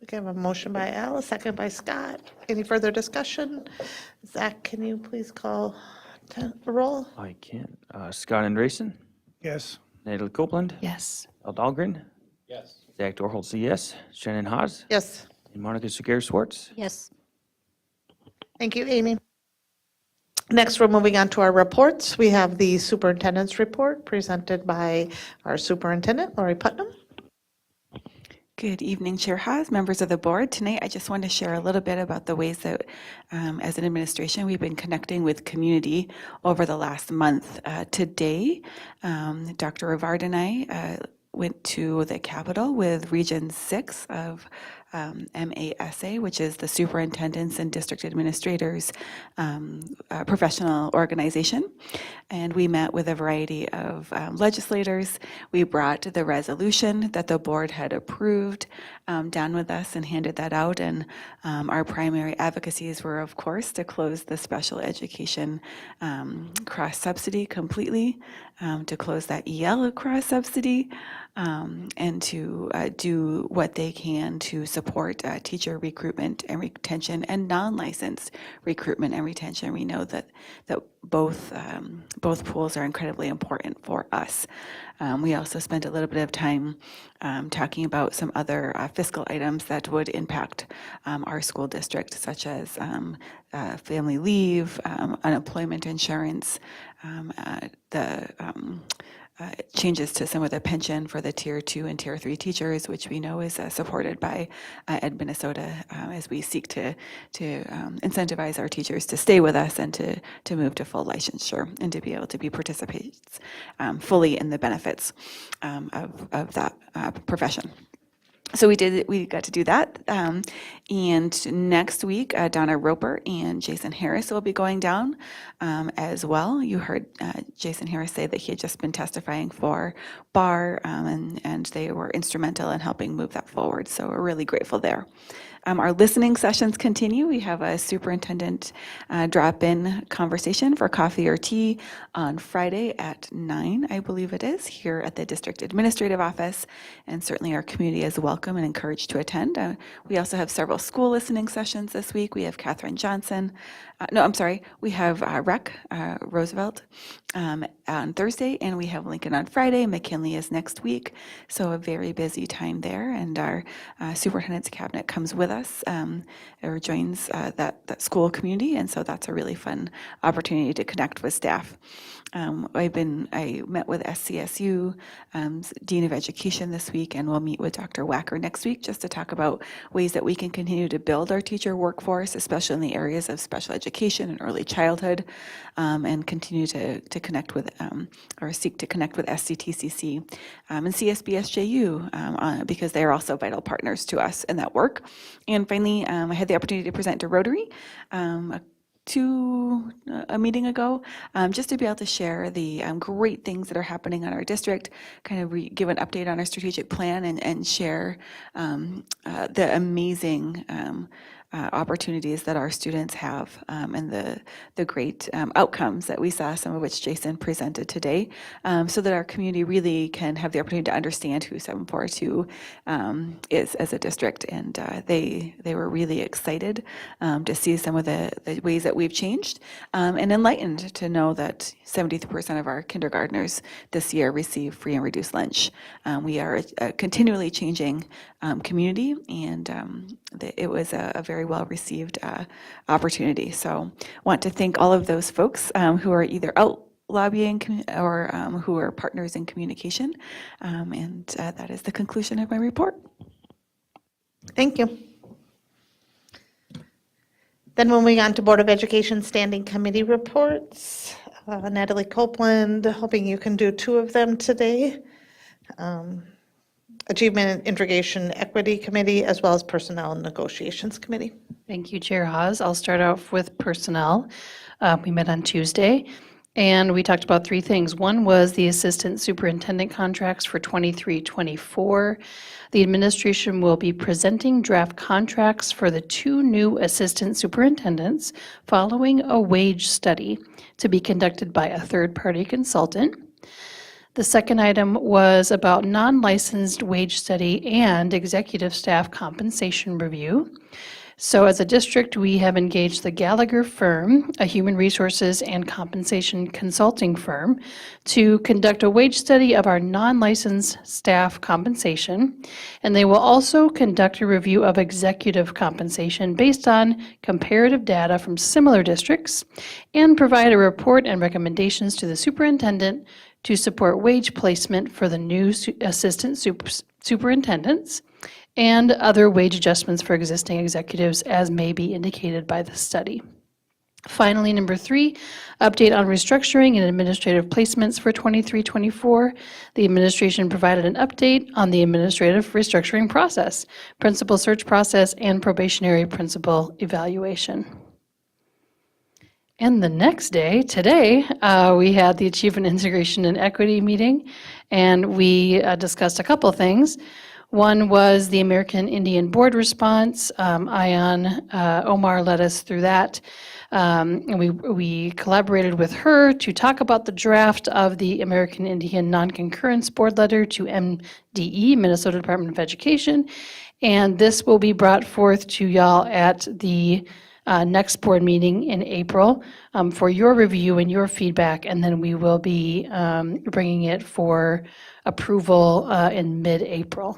Okay, I have a motion by Al, a second by Scott. Any further discussion? Zach, can you please call the roll? I can. Scott Andresen, Yes. Natalie Copeland, Yes. Al Dahlgren, Yes. Zach Dorholtz, yes. Shannon Haas, Yes. and Monica Segar-Schwartz. Yes. Thank you, Amy. Next, we're moving on to our reports. We have the superintendent's report presented by our superintendent, Lori Putnam. Good evening, Chair Haas, members of the board. Tonight, I just want to share a little bit about the ways that, as an administration, we've been connecting with community over the last month. Today, Dr. Rivard and I went to the Capitol with Region 6 of MASA, which is the Superintendents and District Administrators Professional Organization. And we met with a variety of legislators. We brought the resolution that the board had approved down with us and handed that out. And our primary advocacies were, of course, to close the special education cross-subsidy completely, to close that EL cross-subsidy, and to do what they can to support teacher recruitment and retention and non-licensed recruitment and retention. We know that both pools are incredibly important for us. We also spent a little bit of time talking about some other fiscal items that would impact our school district, such as family leave, unemployment insurance, the changes to some of the pension for the Tier 2 and Tier 3 teachers, which we know is supported by Ed Minnesota, as we seek to incentivize our teachers to stay with us and to move to full licensure and to be able to be participants fully in the benefits of that profession. So we got to do that. And next week, Donna Roper and Jason Harris will be going down as well. You heard Jason Harris say that he had just been testifying for BAR, and they were instrumental in helping move that forward. So we're really grateful there. Our listening sessions continue. We have a superintendent drop-in conversation for coffee or tea on Friday at 9, I believe it is, here at the district administrative office. And certainly our community is welcome and encouraged to attend. We also have several school listening sessions this week. We have Catherine Johnson. We have Rec Roosevelt on Thursday, and we have Lincoln on Friday. McKinley is next week, so a very busy time there. And our superintendent's cabinet comes with us or joins that school community, and so that's a really fun opportunity to connect with staff. I met with SCSU, Dean of Education this week, and we'll meet with Dr. Wacker next week just to talk about ways that we can continue to build our teacher workforce, especially in the areas of special education and early childhood, and continue to connect with or seek to connect with SCTCC and CSBSJU because they are also vital partners to us in that work. And finally, I had the opportunity to present to Rotary a meeting ago, just to be able to share the great things that are happening in our district, kind of give an update on our strategic plan and share the amazing opportunities that our students have and the great outcomes that we saw, some of which Jason presented today, so that our community really can have the opportunity to understand who 742 is as a district. And they were really excited to see some of the ways that we've changed and enlightened to know that 73% of our kindergartners this year receive free and reduced lunch. We are a continually changing community, and it was a very well-received opportunity. So want to thank all of those folks who are either out lobbying or who are partners in communication. And that is the conclusion of my report. Thank you. Then moving on to Board of Education Standing Committee reports. Natalie Copeland, hoping you can do 2 of them today. Achievement and Integration Equity Committee, as well as Personnel and Negotiations Committee. Thank you, Chair Haas. I'll start off with personnel. We met on Tuesday, and we talked about 3 things. One was the assistant superintendent contracts for 23-24. The administration will be presenting draft contracts for the 2 new assistant superintendents following a wage study to be conducted by a third-party consultant. The second item was about non-licensed wage study and executive staff compensation review. So as a district, we have engaged the Gallagher firm, a human resources and compensation consulting firm, to conduct a wage study of our non-licensed staff compensation. And they will also conduct a review of executive compensation based on comparative data from similar districts and provide a report and recommendations to the superintendent to support wage placement for the new assistant superintendents and other wage adjustments for existing executives as may be indicated by the study. Finally, number 3, update on restructuring and administrative placements for 23-24. The administration provided an update on the administrative restructuring process, principal search process, and probationary principal evaluation. And the next day, today, we had the Achievement Integration and Equity meeting, and we discussed a couple things. One was the American Indian Board response. Ayan Omar led us through that. And we collaborated with her to talk about the draft of the American Indian Non-Concurrence Board letter to MDE, Minnesota Department of Education. And this will be brought forth to y'all at the next board meeting in April for your review and your feedback, and then we will be bringing it for approval in mid-April.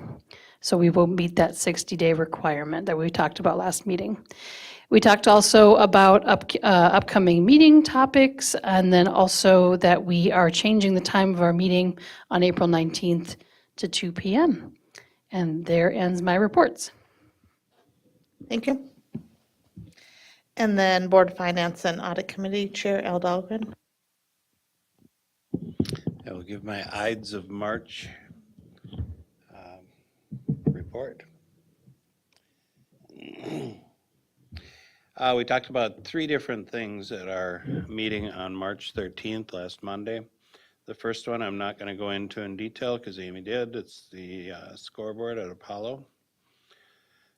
So we will meet that 60-day requirement that we talked about last meeting. We talked also about upcoming meeting topics, and then also that we are changing the time of our meeting on April 19th to 2 p.m. And there ends my reports. Thank you. And then Board of Finance and Audit Committee Chair Al Dahlgren. I will give my Ides of March report. We talked about 3 different things at our meeting on March 13th, last Monday. The first one I'm not going to go into in detail because Amy did. It's the scoreboard at Apollo.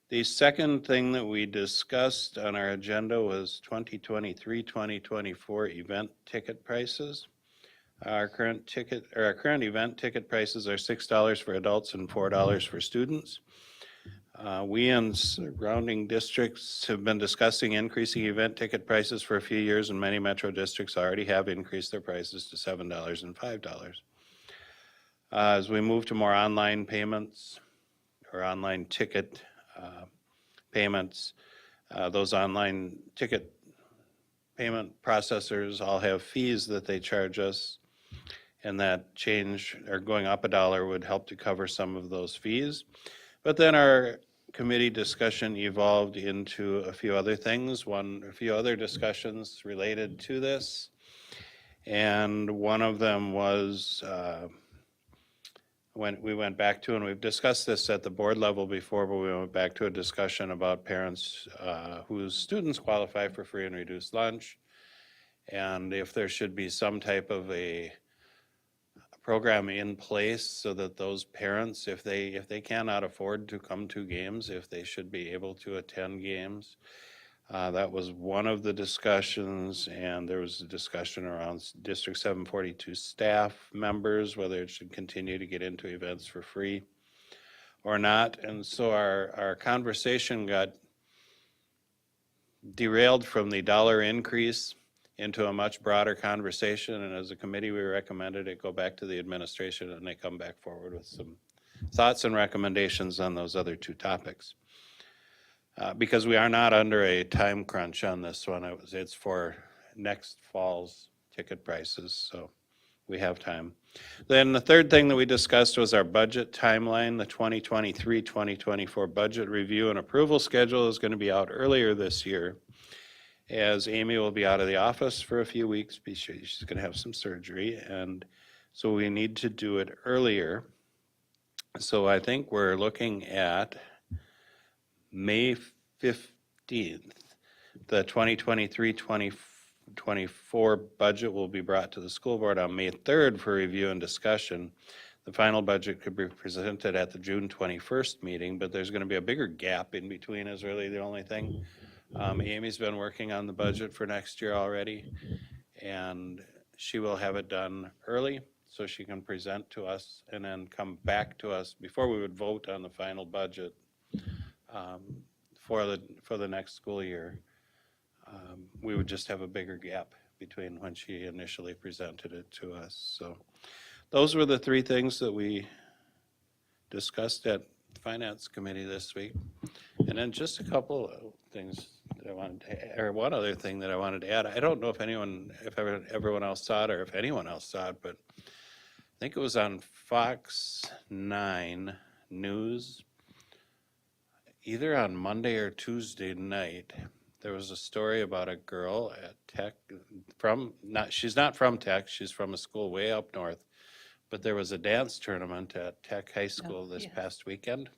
The second thing that we discussed on our agenda was 2023-2024 event ticket prices. Our current event ticket prices are $6 for adults and $4 for students. We and surrounding districts have been discussing increasing event ticket prices for a few years, and many metro districts already have increased their prices to $7 and $5. As we move to more online payments or online ticket payments, those online ticket payment processors all have fees that they charge us, and that change, or going up $1, would help to cover some of those fees. But then our committee discussion evolved into a few other things, a few other discussions related to this. And one of them was when we went back to, and we've discussed this at the board level before, but we went back to a discussion about parents whose students qualify for free and reduced lunch, and if there should be some type of a program in place so that those parents, if they cannot afford to come to games, if they should be able to attend games. That was one of the discussions, and there was a discussion around District 742 staff members, whether it should continue to get into events for free or not. And so our conversation got derailed from the dollar increase into a much broader conversation, and as a committee, we recommended it go back to the administration and they come back forward with some thoughts and recommendations on those other 2 topics. Because we are not under a time crunch on this one. It's for next fall's ticket prices, so we have time. Then the third thing that we discussed was our budget timeline. The 2023-2024 budget review and approval schedule is going to be out earlier this year, as Amy will be out of the office for a few weeks. She's going to have some surgery, and so we need to do it earlier. So I think we're looking at May 15th. The 2023-2024 budget will be brought to the school board on May 3rd for review and discussion. The final budget could be presented at the June 21st meeting, but there's going to be a bigger gap in between is really the only thing. Amy's been working on the budget for next year already, and she will have it done early so she can present to us and then come back to us before we would vote on the final budget for the next school year. We would just have a bigger gap between when she initially presented it to us. So those were the 3 things that we discussed at the Finance Committee this week. And then just a couple of things that I wanted to, or one other thing that I wanted to add. I don't know if everyone else saw it or if anyone else saw it, but I think it was on Fox 9 News, either on Monday or Tuesday night. there was a story about a girl at Tech she's not from Tech, she's from a school way up north. But there was a dance tournament at Tech High School this past weekend.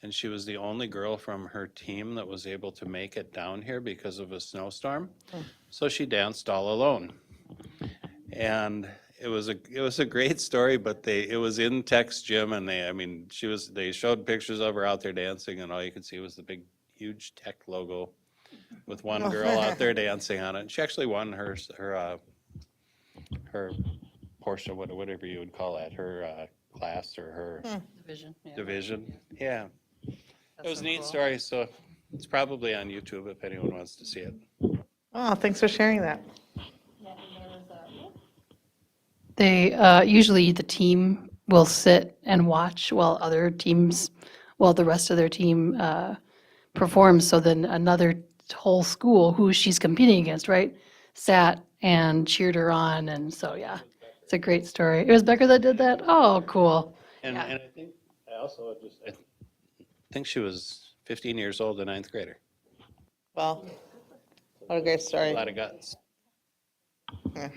And she was the only girl from her team that was able to make it down here because of a snowstorm. So she danced all alone. And it was a great story, but it was in Tech's gym, and they showed pictures of her out there dancing, and all you could see was the big, huge Tech logo with one girl out there dancing on it. And she actually won her portion, whatever you would call that, her class or her division. Yeah. It was a neat story, so it's probably on YouTube if anyone wants to see it. Oh, thanks for sharing that. They, usually the team will sit and watch while the rest of their team performs. So then another whole school who she's competing against, right, sat and cheered her on. And so, yeah, it's a great story. It was Becker that did that? Oh, cool. And I think she was 15 years old, a ninth grader. Well, what a great story. A lot of guts. Yeah.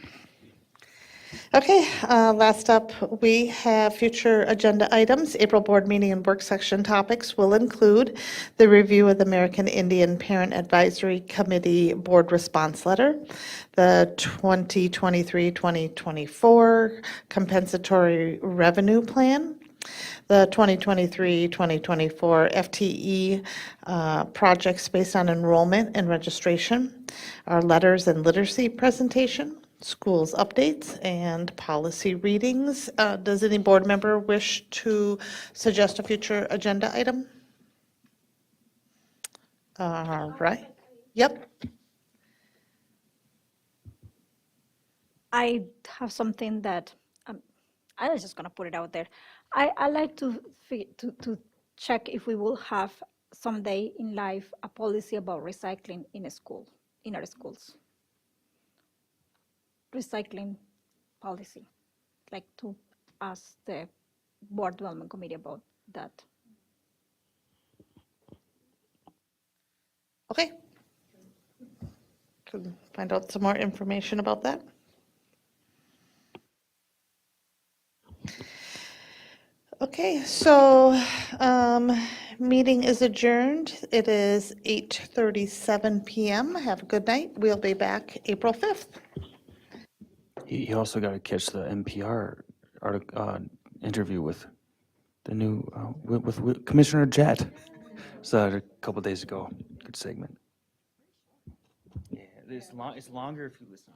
Okay, last up, we have future agenda items. April board meeting and work section topics will include the review of the American Indian Parent Advisory Committee Board Response Letter, the 2023-2024 Compensatory Revenue Plan, the 2023-2024 FTE projects based on enrollment and registration, our letters and literacy presentation, schools updates, and policy readings. Does any board member wish to suggest a future agenda item? All right. Yep. I have something that I was just going to put it out there. I like to check if we will have someday in life a policy about recycling in our schools. Recycling policy, like to ask the board development committee about that. Okay. Can find out some more information about that. Okay, so meeting is adjourned. It is 8:37 p.m. Have a good night. We'll be back April 5th. You also got to catch the NPR interview with the new with Commissioner Jett. So a couple days ago, good segment. Yeah, it's longer if you listen.